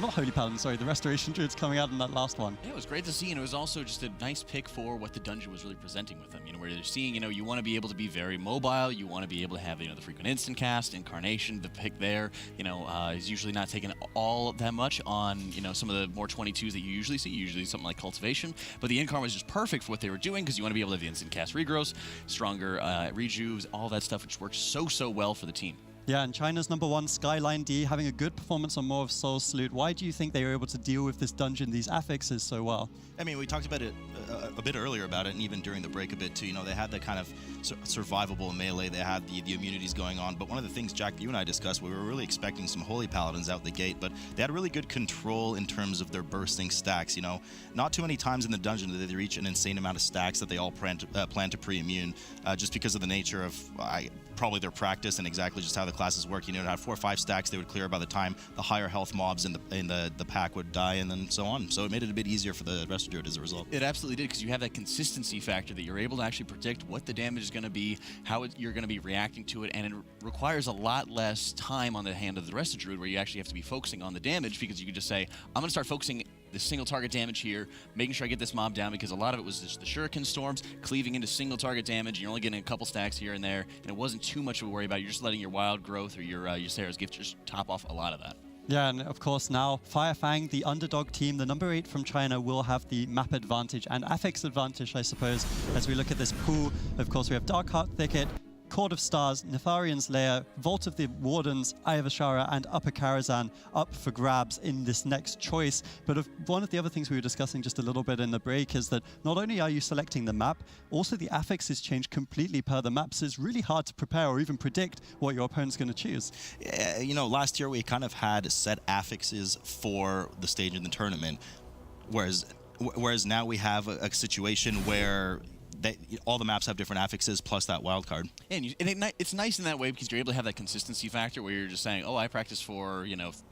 A: the Restoration Druids coming out in that last one.
C: Yeah, it was great to see, and it was also just a nice pick for what the dungeon was really presenting with them. Where they're seeing, you want to be able to be very mobile, you want to be able to have, the frequent instant cast, incarnation, the pick there, is usually not taking all that much on, some of the more 22s that you usually see, usually something like cultivation, but the incarn was just perfect for what they were doing because you want to be able to have the instant cast regrowths, stronger rejuves, all that stuff, which works so well for the team.
A: Yeah, and China's #1, SKYLINE.D, having a good performance on More of Souls. Salute. Why do you think they were able to deal with this dungeon, these affixes, so well?
B: I mean, we talked about it a bit earlier about it, and even during the break a bit too. They had the kind of survivable melee, they had the immunities going on, but one of the things, Jack, you and I discussed, we were really expecting some Holy Paladins out the gate, but they had really good control in terms of their bursting stacks. Not too many times in the dungeon did they reach an insane amount of stacks that they all plan to pre-immune, just because of the nature of probably their practice and exactly just how the classes work. To have 4 or 5 stacks they would clear by the time the higher health mobs in the pack would die, and then so on. So it made it a bit easier for the rest of Druid as a result.
C: It absolutely did, because you have that consistency factor that you're able to actually predict what the damage is going to be, how you're going to be reacting to it, and it requires a lot less time on the hand of the rest of Druid, where you actually have to be focusing on the damage, because you can just say, I'm going to start focusing the single target damage here, making sure I get this mob down, because a lot of it was just the shuriken storms cleaving into single target damage. You're only getting a couple stacks here and there, and it wasn't too much of a worry about. You're just letting your wild growth or your Sarah's gift just top off a lot of that.
A: Yeah, and of course now FIREFANG, the underdog team, the #8 from China, will have the map advantage and affix advantage, I suppose, as we look at this pool. Of course, we have Darkheart Thicket, Court of Stars, Netharian's Lair, Vault of the Wardens, Eye of Ashara, and Upper Karazhan up for grabs in this next choice. But one of the other things we were discussing just a little bit in the break is that not only are you selecting the map, also the affixes change completely per the map, so it's really hard to prepare or even predict what your opponent's going to choose.
B: Yeah, last year we kind of had set affixes for the stage in the tournament, whereas now we have a situation where all the maps have different affixes plus that wild card.
C: And it's nice in that way, because you're able to have that consistency factor where you're just saying, oh, I practice for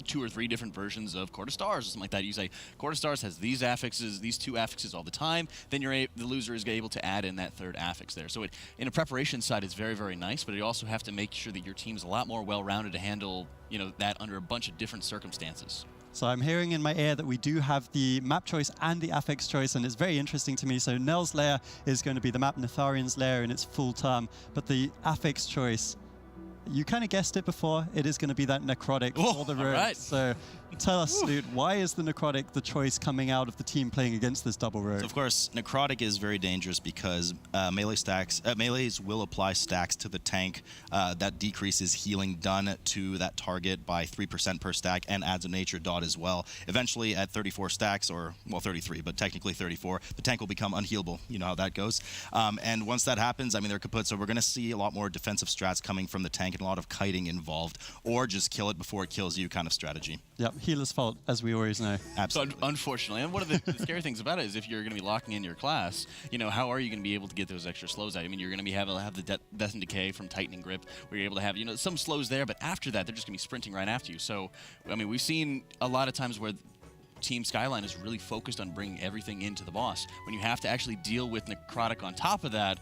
C: 2 or 3 different versions of Court of Stars or something like that. You say Court of Stars has these affixes, these 2 affixes all the time. Then the loser is able to add in that 3rd affix there. So in a preparation side, it's very, very nice, but you also have to make sure that your team's a lot more well-rounded to handle that under a bunch of different circumstances.
A: So I'm hearing in my ear that we do have the map choice and the affix choice, and it's very interesting to me. So Nell's Lair is going to be the map, Netharian's Lair in its full term, but the affix choice, you kind of guessed it before, it is going to be that necrotic for the road.
C: Right.
A: So tell us, Snoot, why is the necrotic the choice coming out of the team playing against this double road?
B: So of course, necrotic is very dangerous because melees will apply stacks to the tank that decreases healing done to that target by 3% per stack and adds a nature dot as well. Eventually, at 34 stacks, or well, 33, but technically 34, the tank will become unhealable. You know how that goes. And once that happens, I mean, they're kaput. So we're going to see a lot more defensive strats coming from the tank and a lot of kiting involved, or just kill it before it kills you kind of strategy.
A: Yep, healer's fault, as we always know.
B: Absolutely.
C: So unfortunately, and one of the scary things about it is if you're going to be locking in your class, how are you going to be able to get those extra slows out? I mean, you're going to be able to have the Death and Decay from Tightening Grip, where you're able to have some slows there, but after that, they're just going to be sprinting right after you. So, I mean, we've seen a lot of times where Team SKYLINE is really focused on bringing everything into the boss. When you have to actually deal with necrotic on top of that,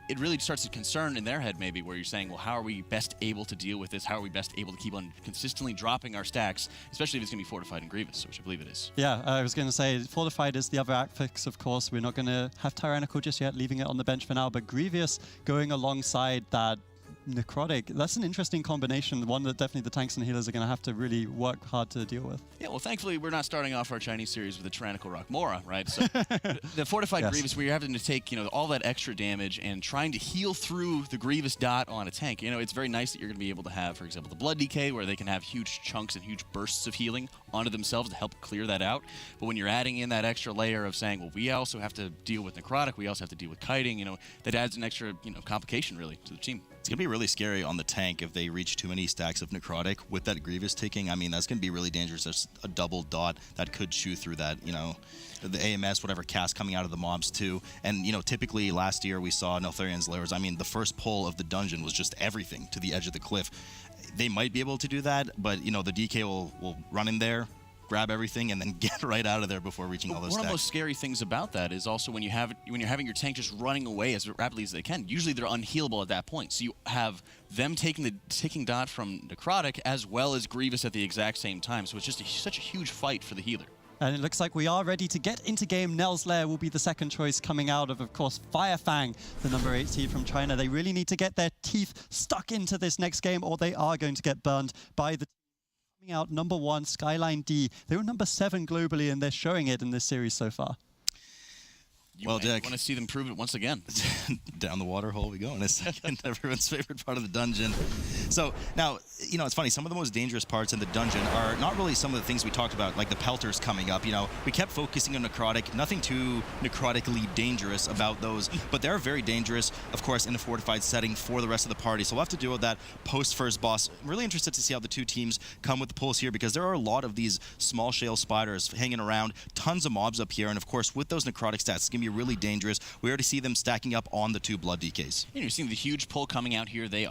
C: it really starts to concern in their head maybe, where you're saying, well, how are we best able to deal with this? How are we best able to keep on consistently dropping our stacks, especially if it's going to be Fortified and Grievous, which I believe it is.
A: Yeah, I was going to say, Fortified is the other affix, of course. We're not going to have Tyrannical just yet, leaving it on the bench for now, but Grievous going alongside that necrotic, that's an interesting combination, one that definitely the tanks and healers are going to have to really work hard to deal with.
C: Yeah, well, thankfully, we're not starting off our Chinese series with a Tyrannical Rock Mora, right? So the Fortified
A: Yes.
C: Grievous, where you're having to take, all that extra damage and trying to heal through the Grievous dot on a tank. It's very nice that you're going to be able to have, for example, the Blood Decay, where they can have huge chunks and huge bursts of healing onto themselves to help clear that out. But when you're adding in that extra layer of saying, well, we also have to deal with necrotic, we also have to deal with kiting, that adds an extra, complication, really, to the team.
B: It's going to be really scary on the tank if they reach too many stacks of necrotic with that Grievous ticking. I mean, that's going to be really dangerous. There's a double dot that could chew through that, you know, the AMS, whatever cast coming out of the mobs too. And, you know, typically last year we saw Neltharian's Lairs. I mean, the first pull of the dungeon was just everything to the edge of the cliff. They might be able to do that, but, you know, the DK will run in there, grab everything, and then get right out of there before reaching all those stacks.
C: One of the most scary things about that is also when you're having your tank just running away as rapidly as they can. Usually they're unhealable at that point. So you have them taking the ticking dot from necrotic as well as Grievous at the exact same time. So it's just such a huge fight for the healer.
A: And it looks like we are ready to get into game. Nell's Lair will be the second choice coming out of course, FIREFANG, the number 8 seed from China. They really need to get their teeth stuck into this next game, or they are going to get burned by the coming out number 1, SKYLINE.D. They were number 7 globally, and they're showing it in this series so far.
B: Well, Dick,
C: I want to see them prove it once again.
B: Down the water hole we go in a second. Everyone's favorite part of the dungeon. So now, you know, it's funny. Some of the most dangerous parts in the dungeon are not really some of the things we talked about, like the pelters coming up. You know, we kept focusing on necrotic. Nothing too necrotically dangerous about those, but they're very dangerous, of course, in a fortified setting for the rest of the party. So we'll have to deal with that post first boss. I'm really interested to see how the two teams come with the pulls here, because there are a lot of these small shale spiders hanging around, tons of mobs up here, and of course, with those necrotic stats, it's gonna be really dangerous. We already see them stacking up on the 2 blood DKs.
C: You're seeing the huge pull coming out here. They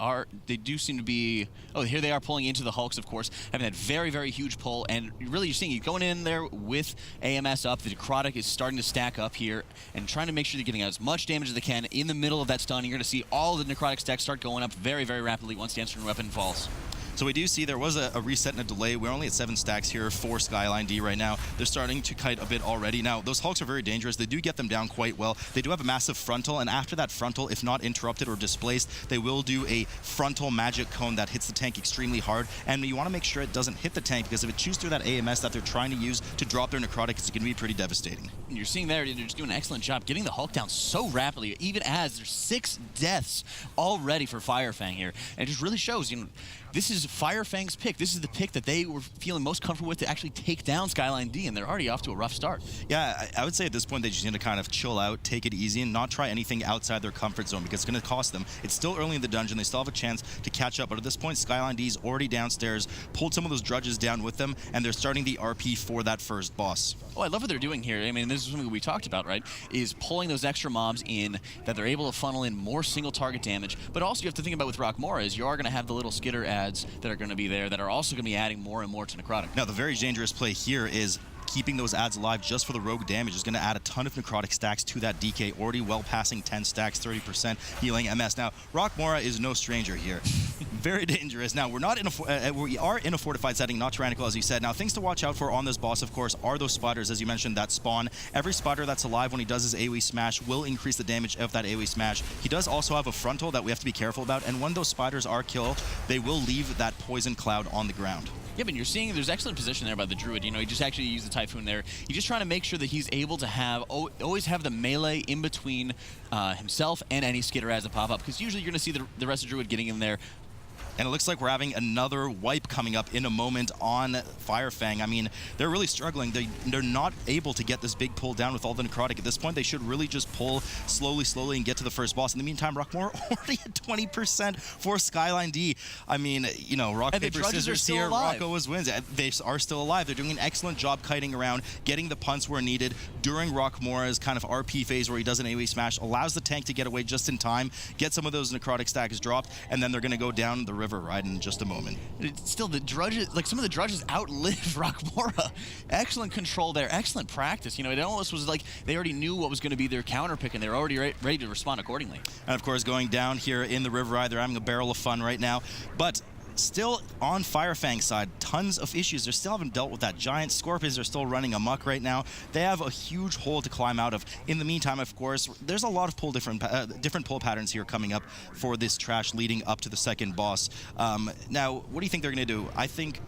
C: do seem to be, oh, here they are pulling into the Hulks, of course, having that very, very huge pull, and really you're seeing it going in there with AMS up. The necrotic is starting to stack up here and trying to make sure they're getting as much damage as they can in the middle of that stun. You're going to see all the necrotic stacks start going up very, very rapidly once the answering weapon falls.
B: So we do see there was a reset and a delay. We're only at 7 stacks here for SKYLINE.D right now. They're starting to kite a bit already. Now, those Hulks are very dangerous. They do get them down quite well. They do have a massive frontal, and after that frontal, if not interrupted or displaced, they will do a frontal magic cone that hits the tank extremely hard. And you want to make sure it doesn't hit the tank, because if it chews through that AMS that they're trying to use to drop their necrotic, it's going to be pretty devastating.
C: And you're seeing there, they're just doing an excellent job getting the Hulk down so rapidly, even as there's 6 deaths already for FIREFANG here. And it just really shows, you know, this is FIREFANG's pick. This is the pick that they were feeling most comfortable with to actually take down SKYLINE.D, and they're already off to a rough start.
B: Yeah, I would say at this point they just need to kind of chill out, take it easy, and not try anything outside their comfort zone, because it's going to cost them. It's still early in the dungeon. They still have a chance to catch up, but at this point, SKYLINE.D's already downstairs, pulled some of those drudges down with them, and they're starting the RP for that first boss.
C: Oh, I love what they're doing here. I mean, this is something we talked about, right? Is pulling those extra mobs in, that they're able to funnel in more single target damage. But also you have to think about with Rockmora is you are going to have the little skitter ads that are going to be there that are also going to be adding more and more to necrotic.
B: Now, the very dangerous play here is keeping those ads alive just for the rogue damage is going to add a ton of necrotic stacks to that DK, already well passing 10 stacks, 30% healing MS. Now, Rockmora is no stranger here. Very dangerous. Now, we are in a fortified setting, not tyrannical, as you said. Now, things to watch out for on this boss, of course, are those spiders, as you mentioned, that spawn. Every spider that's alive when he does his AoE smash will increase the damage of that AoE smash. He does also have a frontal that we have to be careful about, and when those spiders are killed, they will leave that poison cloud on the ground.
C: Yeah, but you're seeing there's excellent position there by the Druid. You know, he just actually used the Typhoon there. He's just trying to make sure that he's able to have always have the melee in between himself and any skitter as a pop-up, because usually you're going to see the rest of Druid getting in there.
B: And it looks like we're having another wipe coming up in a moment on FIREFANG. I mean, they're really struggling. They're not able to get this big pull down with all the necrotic. At this point, they should really just pull slowly and get to the first boss. In the meantime, Rockmore already at 20% for SKYLINE.D. I mean, you know, rock, paper, scissors here. Rocco wins. They are still alive. They're doing an excellent job kiting around, getting the punts where needed during Rockmore's kind of RP phase where he does an AoE smash, allows the tank to get away just in time, get some of those necrotic stacks dropped, and then they're going to go down the river right in just a moment.
C: Still, the drudges, like some of the drudges outlive Rockmora. Excellent control there, excellent practice. You know, it almost was like they already knew what was going to be their counter pick, and they're already ready to respond accordingly.
B: And of course, going down here in the river ride, they're having a barrel of fun right now. But still on FIREFANG's side, tons of issues. They still haven't dealt with that giant. Scorpions are still running amok right now. They have a huge hole to climb out of. In the meantime, of course, there's a lot of different pull patterns here coming up for this trash leading up to the second boss. Now, what do you think they're going to do? I think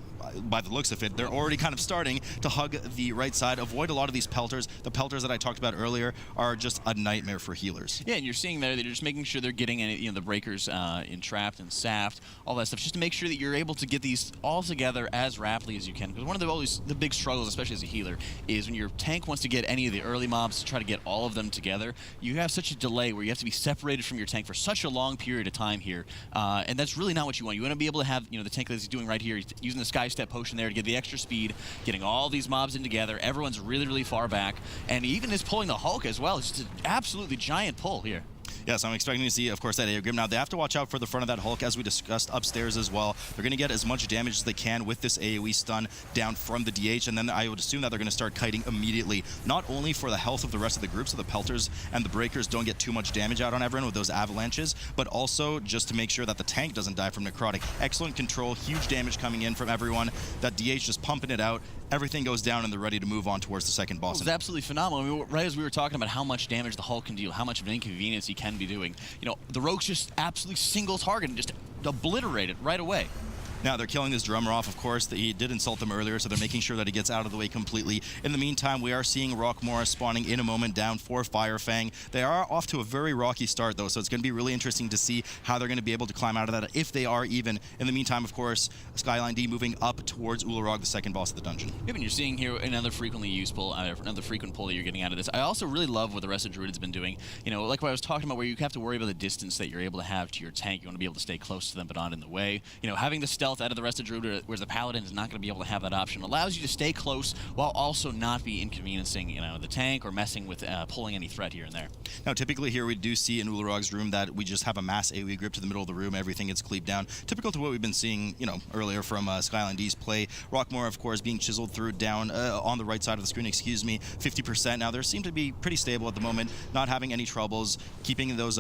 B: by the looks of it, they're already kind of starting to hug the right side, avoid a lot of these pelters. The pelters that I talked about earlier are just a nightmare for healers.
C: Yeah, and you're seeing there, they're just making sure they're getting the breakers entrapped and sapped, all that stuff, just to make sure that you're able to get these all together as rapidly as you can. Because one of the big struggles, especially as a healer, is when your tank wants to get any of the early mobs to try to get all of them together, you have such a delay where you have to be separated from your tank for such a long period of time here, and that's really not what you want. You want to be able to have the tank that he's doing right here, he's using the Sky Step potion there to get the extra speed, getting all these mobs in together. Everyone's really, really far back, and he even is pulling the Hulk as well. It's just an absolutely giant pull here.
B: Yes, I'm expecting to see, of course, that AoE. Now, they have to watch out for the front of that Hulk, as we discussed upstairs as well. They're going to get as much damage as they can with this AoE stun down from the DH, and then I would assume that they're going to start kiting immediately, not only for the health of the rest of the group, so the pelters and the breakers don't get too much damage out on everyone with those avalanches, but also just to make sure that the tank doesn't die from necrotic. Excellent control, huge damage coming in from everyone. That DH just pumping it out. Everything goes down, and they're ready to move on towards the second boss.
C: It was absolutely phenomenal. I mean, right as we were talking about how much damage the Hulk can deal, how much of an inconvenience he can be doing, the Rogue's just absolutely single target and just obliterate it right away.
B: Now, they're killing this drummer off, of course. He did insult them earlier, so they're making sure that he gets out of the way completely. In the meantime, we are seeing Rockmora spawning in a moment down for FIREFANG. They are off to a very rocky start, though, so it's going to be really interesting to see how they're going to be able to climb out of that, if they are even. In the meantime, of course, SKYLINE.D moving up towards Ularog, the second boss of the dungeon.
C: Yeah, and you're seeing here another frequently used pull, another frequent pull that you're getting out of this. I also really love what the rest of Druid's been doing. Like what I was talking about, where you have to worry about the distance that you're able to have to your tank. You want to be able to stay close to them, but not in the way. Having the stealth out of the rest of Druid, whereas the Paladin is not going to be able to have that option, allows you to stay close while also not be inconveniencing, the tank or messing with pulling any threat here and there.
B: Now, typically here we do see in Ularog's room that we just have a mass AoE grip to the middle of the room. Everything gets cleaved down. Typical to what we've been seeing, earlier from SKYLINE.D's play. Rockmora, of course, being chiseled through down on the right side of the screen, 50%. Now, they seem to be pretty stable at the moment, not having any troubles, keeping those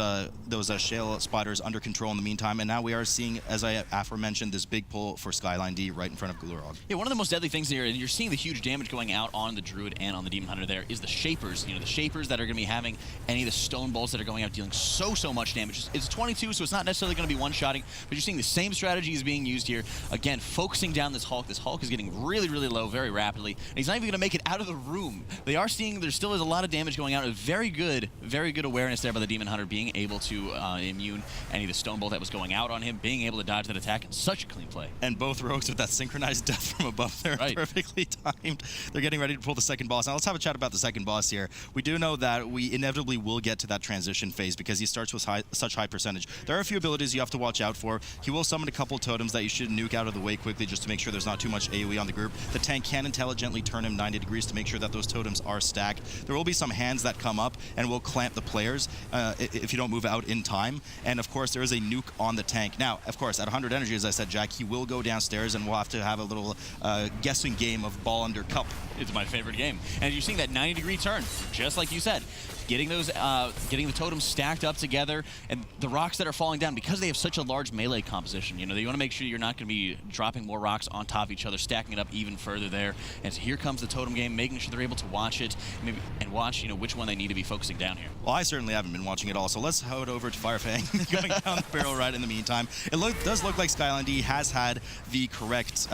B: shale spiders under control in the meantime. And now we are seeing, as I aforementioned, this big pull for SKYLINE.D right in front of Ularog.
C: Yeah, one of the most deadly things here, and you're seeing the huge damage going out on the Druid and on the Demon Hunter there, is the Shapers. The Shapers that are going to be having any of the Stone Bolts that are going out dealing so much damage. It's 22, so it's not necessarily going to be one-shotting, but you're seeing the same strategy is being used here. Again, focusing down this Hulk. This Hulk is getting really, really low very rapidly, and he's not even going to make it out of the room. They are seeing there still is a lot of damage going out. Very good awareness there by the Demon Hunter, being able to immune any of the Stone Bolt that was going out on him, being able to dodge that attack, and such a clean play.
B: And both rogues with that synchronized death from above there, right. Perfectly timed. They're getting ready to pull the second boss. Now let's have a chat about the second boss here. We do know that we inevitably will get to that transition phase because he starts with such high percentage. There are a few abilities you have to watch out for. He will summon a couple totems that you should nuke out of the way quickly just to make sure there's not too much AoE on the group. The tank can intelligently turn him 90 degrees to make sure that those totems are stacked. There will be some hands that come up and will clamp the players if you don't move out in time. And of course, there is a nuke on the tank. Now, of course, at 100 energy, as I said, Jack, he will go downstairs and we'll have to have a little guessing game of ball under cup.
C: It's my favorite game. And you're seeing that 90-degree turn, just like you said. Getting those, getting the totems stacked up together, and the rocks that are falling down, because they have such a large melee composition, you want to make sure you're not going to be dropping more rocks on top of each other, stacking it up even further there. And so here comes the totem game, making sure they're able to watch it, and watch, which one they need to be focusing down here.
B: Well, I certainly haven't been watching it all, so let's head over to FIREFANG, going down the barrel right in the meantime. It does look like SKYLINE.D has had the correct,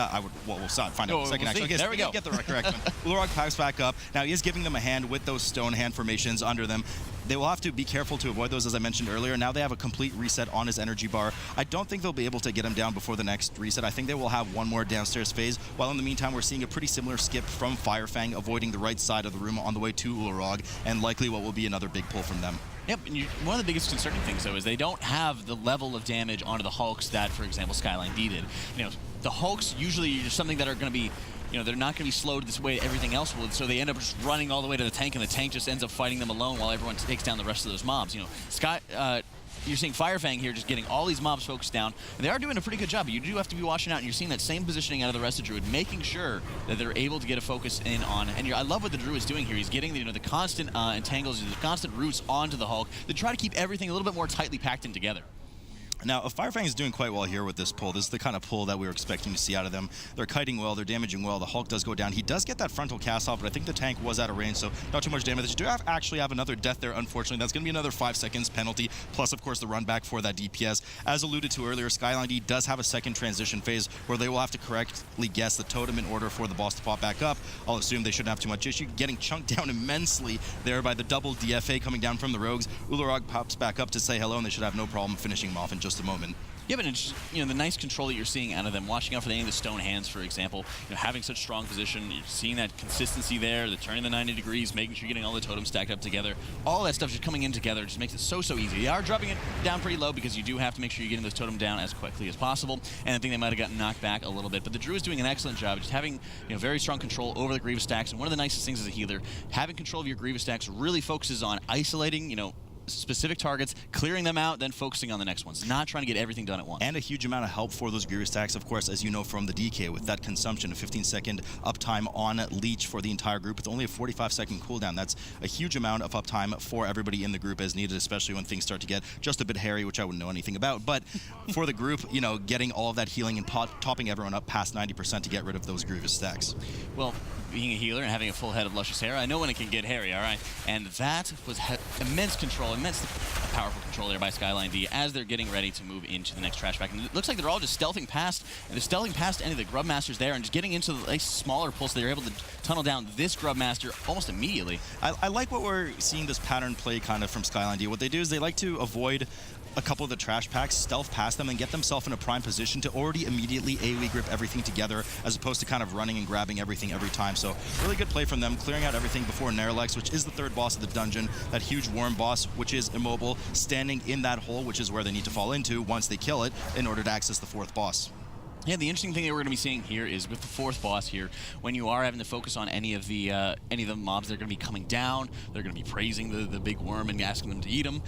B: we'll find out in a second, actually.
C: Okay, there we go.
B: Get the correct one. Ularog packs back up. Now, he is giving them a hand with those stone hand formations under them. They will have to be careful to avoid those, as I mentioned earlier. Now they have a complete reset on his energy bar. I don't think they'll be able to get him down before the next reset. I think they will have one more downstairs phase, while in the meantime, we're seeing a pretty similar skip from FIREFANG, avoiding the right side of the room on the way to Ularog, and likely what will be another big pull from them.
C: Yep, and one of the biggest concerning things, though, is they don't have the level of damage onto the Hulks that, for example, SKYLINE.D did. The Hulks usually are something that are going to be, they're not going to be slowed this way everything else would, so they end up just running all the way to the tank, and the tank just ends up fighting them alone while everyone takes down the rest of those mobs. You're seeing FIREFANG here just getting all these mobs focused down, and they are doing a pretty good job, but you do have to be watching out, and you're seeing that same positioning out of the rest of Druid, making sure that they're able to get a focus in on, and I love what the Druid is doing here. He's getting the constant entangles, the constant roots onto the Hulk to try to keep everything a little bit more tightly packed in together.
B: Now, FIREFANG is doing quite well here with this pull. This is the kind of pull that we were expecting to see out of them. They're kiting well, they're damaging well. The Hulk does go down. He does get that frontal cast off, but I think the tank was out of range, so not too much damage. You do actually have another death there, unfortunately. That's going to be another 5 seconds penalty, plus, of course, the run back for that DPS. As alluded to earlier, SKYLINE.D does have a second transition phase where they will have to correctly guess the totem in order for the boss to pop back up. I'll assume they shouldn't have too much issue. Getting chunked down immensely there by the double DFA coming down from the rogues. Ularog pops back up to say hello, and they should have no problem finishing him off in just a moment.
C: Yeah, but it's, the nice control that you're seeing out of them, watching out for any of the stone hands, for example, having such strong position, you're seeing that consistency there, the turning the 90 degrees, making sure you're getting all the totems stacked up together. All that stuff just coming in together just makes it so easy. They are dropping it down pretty low because you do have to make sure you're getting those totems down as quickly as possible, and I think they might have gotten knocked back a little bit. But the Druid is doing an excellent job, just having very strong control over the Grievous stacks, and one of the nicest things as a healer, having control of your Grievous stacks really focuses on isolating, specific targets, clearing them out, then focusing on the next ones, not trying to get everything done at once.
B: And a huge amount of help for those Grievous stacks, of course, as you know from the DK, with that consumption of 15-second uptime on Leech for the entire group. It's only a 45-second cooldown. That's a huge amount of uptime for everybody in the group as needed, especially when things start to get just a bit hairy, which I wouldn't know anything about. But for the group, getting all of that healing and topping everyone up past 90% to get rid of those Grievous stacks.
C: Well, being a healer and having a full head of luscious hair, I know when it can get hairy, all right? And that was immense control, immense powerful control there by SKYLINE.D as they're getting ready to move into the next trash pack. And it looks like they're all just stealthing past, and they're stealthing past any of the Grub Masters there and just getting into the smaller pulls so they're able to tunnel down this Grub Master almost immediately.
B: I like what we're seeing this pattern play kind of from SKYLINE.D. What they do is they like to avoid a couple of the trash packs, stealth past them, and get themselves in a prime position to already immediately AoE grip everything together, as opposed to kind of running and grabbing everything every time. So really good play from them, clearing out everything before Neralex, which is the third boss of the dungeon, that huge worm boss, which is immobile, standing in that hole, which is where they need to fall into once they kill it in order to access the fourth boss.
C: Yeah, the interesting thing that we're going to be seeing here is with the fourth boss here, when you are having to focus on any of the mobs, they're going to be coming down, they're going to be praising the big worm and asking them to eat them.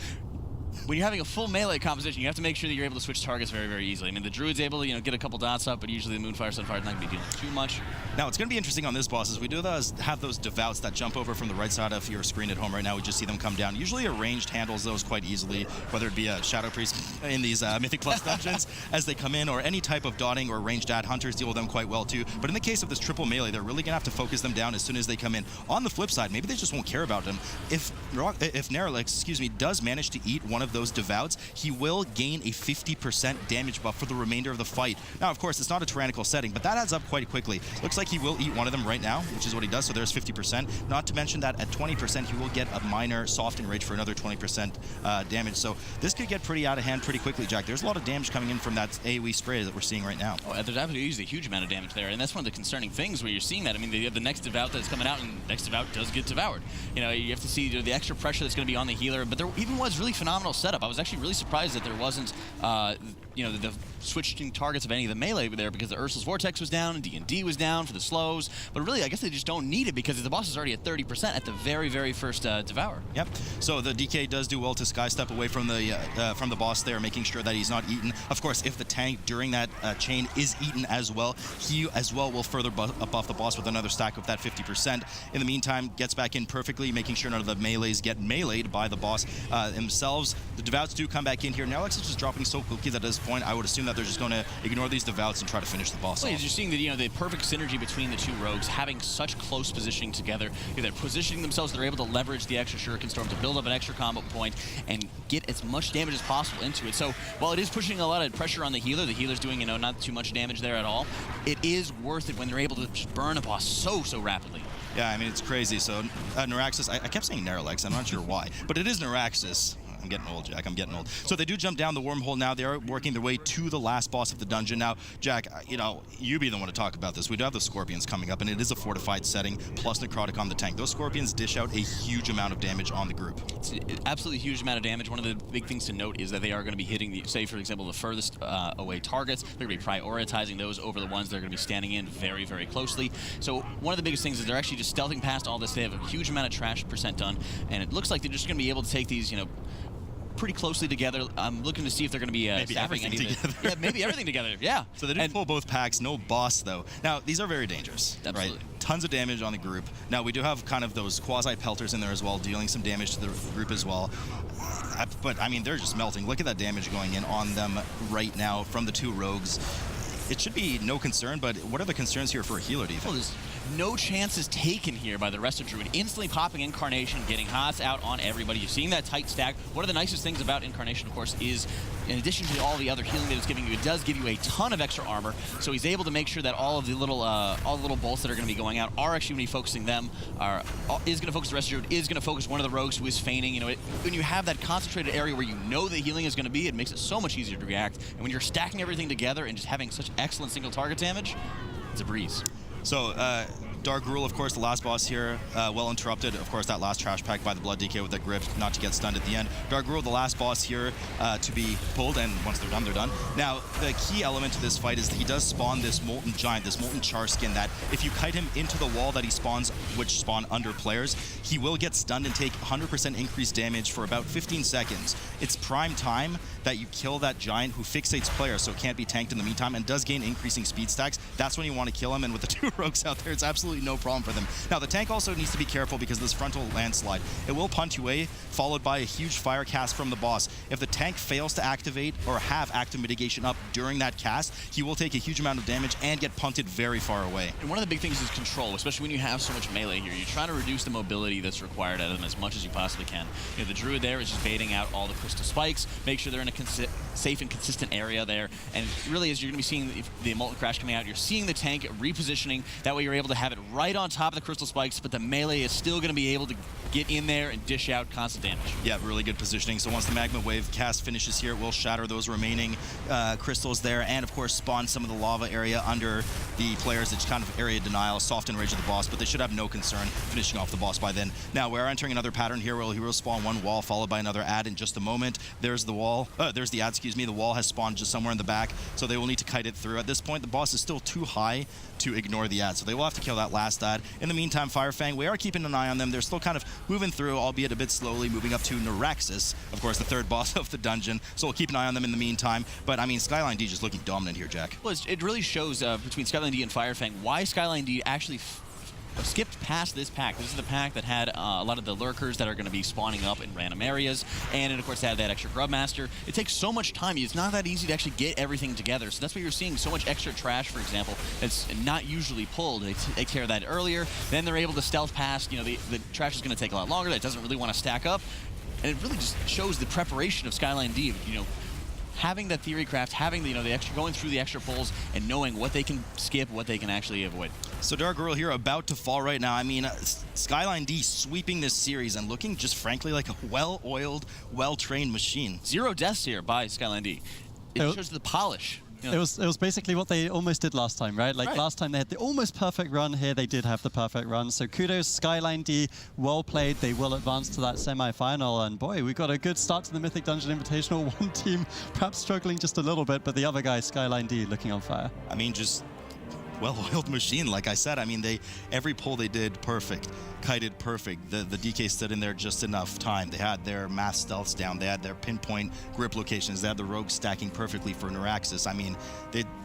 C: When you're having a full melee composition, you have to make sure that you're able to switch targets very easily. I mean, the Druid's able to get a couple dots up, but usually the Moonfire, Sunfire is not going to be dealing too much.
B: Now, it's going to be interesting on this boss is we do have those Devouts that jump over from the right side of your screen at home right now. We just see them come down. Usually a ranged handles those quite easily, whether it be a Shadow Priest in these Mythic Plus dungeons as they come in, or any type of dotting or ranged ad hunters deal with them quite well too. But in the case of this triple melee, they're really going to have to focus them down as soon as they come in. On the flip side, maybe they just won't care about them. If Neralex, does manage to eat one of those Devouts, he will gain a 50% damage buff for the remainder of the fight. Now, of course, it's not a tyrannical setting, but that adds up quite quickly. Looks like he will eat one of them right now, which is what he does, so there's 50%. Not to mention that at 20%, he will get a minor soften rage for another 20% damage. So this could get pretty out of hand pretty quickly, Jack. There's a lot of damage coming in from that AoE spray that we're seeing right now.
C: Oh, there's absolutely a huge amount of damage there, and that's one of the concerning things where you're seeing that. I mean, they have the next Devout that's coming out, and next Devout does get devoured. You have to see the extra pressure that's going to be on the healer, but there even was really phenomenal setup. I was actually really surprised that there wasn't, the switching targets of any of the melee there, because the Ursul's Vortex was down and D&D was down for the slows. But really, I guess they just don't need it because the boss is already at 30% at the very first Devour.
B: Yep. So the DK does do well to sky step away from the boss there, making sure that he's not eaten. Of course, if the tank during that chain is eaten as well, he as well will further buff the boss with another stack of that 50%. In the meantime, gets back in perfectly, making sure none of the melees get meleeed by the boss themselves. The Devouts do come back in here. Neralex is just dropping so quickly that at this point, I would assume that they're just going to ignore these Devouts and try to finish the boss off.
C: You're seeing the perfect synergy between the two rogues, having such close positioning together. They're positioning themselves, they're able to leverage the extra Shuriken Storm to build up an extra combo point and get as much damage as possible into it. So while it is pushing a lot of pressure on the healer's doing not too much damage there at all, it is worth it when they're able to just burn a boss so rapidly.
B: Yeah, I mean, it's crazy. So Naraxis, I kept saying Neralex, I'm not sure why, but it is Naraxis. I'm getting old, Jack. I'm getting old. So they do jump down the wormhole now. They are working their way to the last boss of the dungeon. Now, Jack, you be the one to talk about this. We do have the Scorpions coming up, and it is a fortified setting, plus Necrotic on the tank. Those Scorpions dish out a huge amount of damage on the group.
C: It's an absolutely huge amount of damage. One of the big things to note is that they are going to be hitting, say, for example, the furthest away targets. They're going to be prioritizing those over the ones that are going to be standing in very closely. So one of the biggest things is they're actually just stealthing past all this. They have a huge amount of trash percent done, and it looks like they're just going to be able to take these, pretty closely together. I'm looking to see if they're going to be
B: maybe everything together.
C: Yeah, maybe everything together. Yeah.
B: So they do pull both packs. No boss though. Now these are very dangerous.
C: Absolutely.
B: Right? Tons of damage on the group. Now we do have kind of those quasi pelters in there as well, dealing some damage to the group as well. but I mean, they're just melting. Look at that damage going in on them right now from the 2 rogues. It should be no concern, but what are the concerns here for a healer defense?
C: Well, there's no chances taken here by the rest of Druid. Instantly popping Incarnation, getting Haas out on everybody. You're seeing that tight stack. One of the nicest things about Incarnation, of course, is in addition to all the other healing that it's giving you, it does give you a ton of extra armor. So he's able to make sure that all the little bolts that are going to be going out are actually going to be focusing them. Is going to focus the rest of Druid. Is going to focus one of the rogues who is feigning. You know, when you have that concentrated area where you know the healing is going to be, it makes it so much easier to react. And when you're stacking everything together and just having such excellent single target damage, it's a breeze.
B: So, Dark Rule, of course, the last boss here, well interrupted. Of course, that last trash pack by the Blood DK with the grip, not to get stunned at the end. Dark Rule, the last boss here to be pulled, and once they're done, they're done. Now, the key element to this fight is that he does spawn this Molten Giant, this Molten Char skin that if you kite him into the wall that he spawns, which spawn under players, he will get stunned and take 100% increased damage for about 15 seconds. It's prime time that you kill that Giant who fixates players, so it can't be tanked in the meantime, and does gain increasing speed stacks. That's when you want to kill him, and with the 2 rogues out there, it's absolutely no problem for them. Now, the tank also needs to be careful because of this frontal landslide. It will punt you away, followed by a huge fire cast from the boss. If the tank fails to activate or have active mitigation up during that cast, he will take a huge amount of damage and get punted very far away.
C: And one of the big things is control, especially when you have so much melee here. You're trying to reduce the mobility that's required out of them as much as you possibly can. You know, the Druid there is just baiting out all the crystal spikes, make sure they're in a safe and consistent area there. And really, as you're going to be seeing the Molten Crash coming out, you're seeing the tank repositioning. That way you're able to have it right on top of the crystal spikes, but the melee is still going to be able to get in there and dish out constant damage.
B: Yeah, really good positioning. So once the Magma Wave cast finishes here, it will shatter those remaining crystals there, and of course spawn some of the lava area under the players. It's kind of area denial, soft enrage of the boss, but they should have no concern finishing off the boss by then. Now, we're entering another pattern here where he will spawn one wall followed by another ad in just a moment. There's the wall, there's the ad, excuse me. The wall has spawned just somewhere in the back, so they will need to kite it through. At this point, the boss is still too high to ignore the ad, so they will have to kill that last ad. In the meantime, FIREFANG, we are keeping an eye on them. They're still kind of moving through, albeit a bit slowly, moving up to Neuraxis, of course, the 3rd boss of the dungeon, so we'll keep an eye on them in the meantime. But, I mean, SKYLINE.D just looking dominant here, Jack.
C: Well, it really shows between SKYLINE.D and FIREFANG why SKYLINE.D actually skipped past this pack. This is the pack that had a lot of the lurkers that are going to be spawning up in random areas, and it, of course, had that extra Grubmaster. It takes so much time. It's not that easy to actually get everything together, so that's why you're seeing so much extra trash, for example, that's not usually pulled. They take care of that earlier, then they're able to stealth past. You know, the trash is going to take a lot longer. That doesn't really want to stack up, and it really just shows the preparation of SKYLINE.D. You know, having that theory craft, having the, the extra, going through the extra pulls and knowing what they can skip, what they can actually avoid.
B: So Dark Girl here about to fall right now. I mean, SKYLINE.D sweeping this series and looking just frankly like a well-oiled, well-trained machine.
C: 0 deaths here by SKYLINE.D. It shows the polish. You know.
A: It was basically what they almost did last time, right? Like last time they had the almost perfect run. Here they did have the perfect run. So kudos, SKYLINE.D, well played. They will advance to that semi-final. And boy, we've got a good start to the Mythic Dungeon Invitational. One team perhaps struggling just a little bit, but the other guy, SKYLINE.D, looking on fire.
B: I mean, just well-oiled machine, like I said. I mean, every pull they did perfect, kited perfect. The DK stood in there just enough time. They had their mass stealths down. They had their pinpoint grip locations. They had the rogues stacking perfectly for Neuraxis. I mean,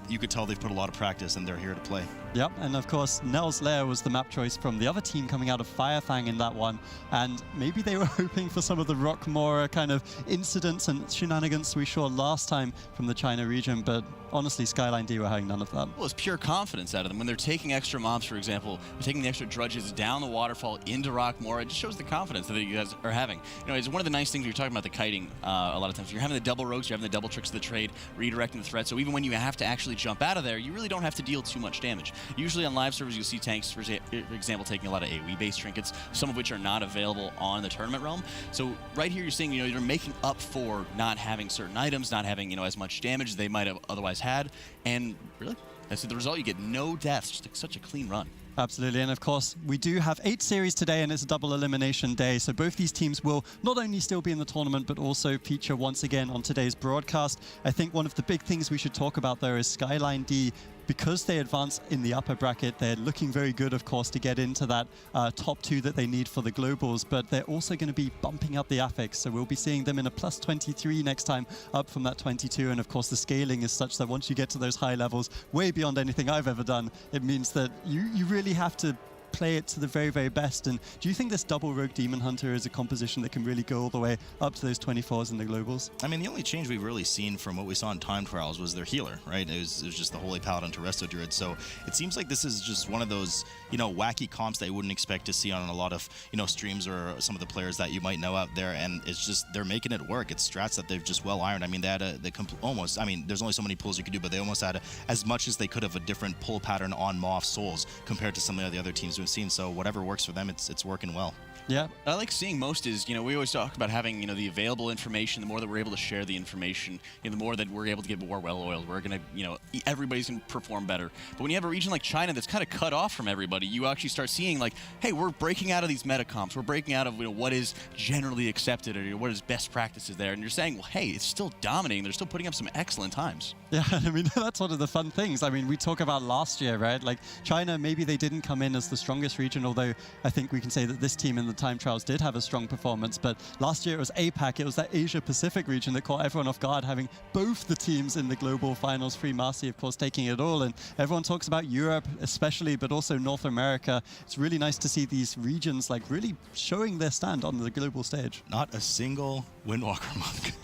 B: you could tell they've put a lot of practice and they're here to play.
A: Yep, and of course, Nell's Lair was the map choice from the other team coming out of FIREFANG in that one. And maybe they were hoping for some of the Rockmora kind of incidents and shenanigans we saw last time from the China region, but honestly, SKYLINE.D were having none of that.
C: Well, it's pure confidence out of them. When they're taking extra mobs, for example, they're taking the extra drudges down the waterfall into Rockmora, it just shows the confidence that you guys are having. You know, it's one of the nice things you're talking about, the kiting a lot of times. You're having the double rogues, you're having the double tricks of the trade, redirecting the threat, so even when you have to actually jump out of there, you really don't have to deal too much damage. Usually on live servers, you'll see tanks, for example, taking a lot of AoE-based trinkets, some of which are not available on the tournament realm. So right here, you're seeing, you're making up for not having certain items, not having, as much damage as they might have otherwise had, and really, that's the result. You get no deaths, just such a clean run.
A: Absolutely, and of course, we do have 8 series today, and it's a double elimination day, so both these teams will not only still be in the tournament, but also feature once again on today's broadcast. I think one of the big things we should talk about, though, is SKYLINE.D. Because they advance in the upper bracket, they're looking very good, of course, to get into that top 2 that they need for the globals, but they're also going to be bumping up the affix, so we'll be seeing them in a plus 23 next time, up from that 22, and of course the scaling is such that once you get to those high levels, way beyond anything I've ever done, it means that you really have to play it to the very, very best. And do you think this double Rogue Demon Hunter is a composition that can really go all the way up to those 24s in the globals?
B: I mean, the only change we've really seen from what we saw in time trials was their healer, right? It was just the Holy Paladin to Resto Druid. So it seems like this is just one of those, wacky comps that you wouldn't expect to see on a lot of, streams or some of the players that you might know out there. And it's just, they're making it work. It's strats that they've just well ironed. I mean, they had there's only so many pulls you could do, but they almost had as much as they could of a different pull pattern on Moth Souls compared to some of the other teams we've seen. So whatever works for them, it's working well.
A: Yeah.
C: What I like seeing most is, we always talk about having, the available information. The more that we're able to share the information, the more that we're able to get more well-oiled. We're going to, everybody's going to perform better. But when you have a region like China that's kind of cut off from everybody, you actually start seeing like, hey, we're breaking out of these meta comps. We're breaking out of, what is generally accepted or what is best practices there. And you're saying, well, hey, it's still dominating. They're still putting up some excellent times.
A: Yeah, I mean, that's one of the fun things. I mean, we talk about last year, right? Like China, maybe they didn't come in as the strongest region, although I think we can say that this team in the time trials did have a strong performance. But last year it was APAC, it was that Asia-Pacific region that caught everyone off guard, having both the teams in the global finals, Free Marcy, of course, taking it all. And everyone talks about Europe especially, but also North America. It's really nice to see these regions like really showing their stand on the global stage.
B: Not a single Windwalker monk.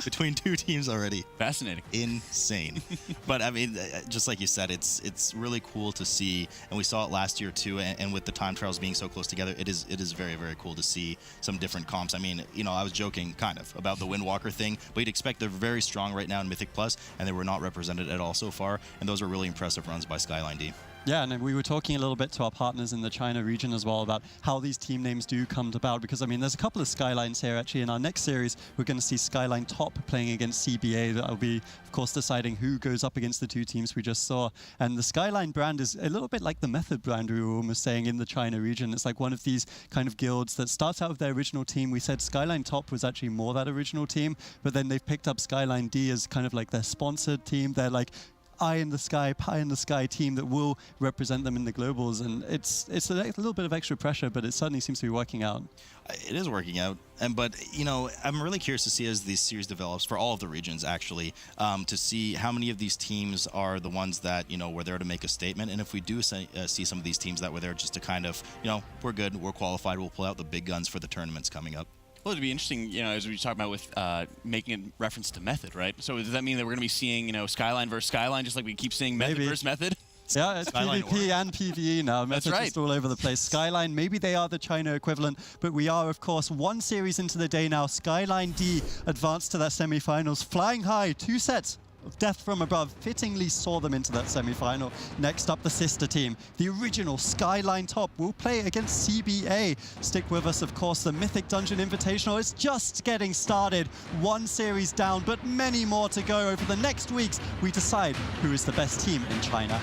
B: Between two teams already.
C: Fascinating.
B: Insane. But I mean, just like you said, it's really cool to see, and we saw it last year too, and with the time trials being so close together, it is very, very cool to see some different comps. I mean, I was joking kind of about the Windwalker thing, but you'd expect they're very strong right now in Mythic Plus, and they were not represented at all so far, and those were really impressive runs by SKYLINE.D.
A: Yeah, and we were talking a little bit to our partners in the China region as well about how these team names do come about, because I mean there's a couple of Skylines here actually. In our next series we're going to see SKYLINE Top playing against CBA. That'll be of course deciding who goes up against the two teams we just saw. And the SKYLINE brand is a little bit like the Method brand we were almost saying in the China region. It's like one of these kind of guilds that starts out with their original team. We said SKYLINE Top was actually more that original team, but then they've picked up SKYLINE.D as kind of like their sponsored team. They're like eye in the sky, pie in the sky team that will represent them in the globals, and it's a little bit of extra pressure, but it certainly seems to be working out.
B: It is working out, but I'm really curious to see as this series develops for all of the regions actually, to see how many of these teams are the ones that were there to make a statement, and if we do see some of these teams that were there just to kind of we're good, we're qualified, we'll pull out the big guns for the tournaments coming up.
C: Well, it'd be interesting, as we talk about with making a reference to Method, right? So does that mean that we're going to be seeing, SKYLINE versus SKYLINE, just like we keep seeing Method versus Method?
A: Yeah, it's PvP and PvE now. Method's
C: right.
A: just all over the place. SKYLINE, maybe they are the China equivalent, but we are, of course, one series into the day now. SKYLINE.D advanced to that semi-finals, flying high, 2 sets. Death from Above fittingly saw them into that semi-final. Next up, the sister team. The original SKYLINE Top will play against CBA. Stick with us, of course. The Mythic Dungeon Invitational is just getting started. One series down, but many more to go. Over the next weeks, we decide who is the best team in China.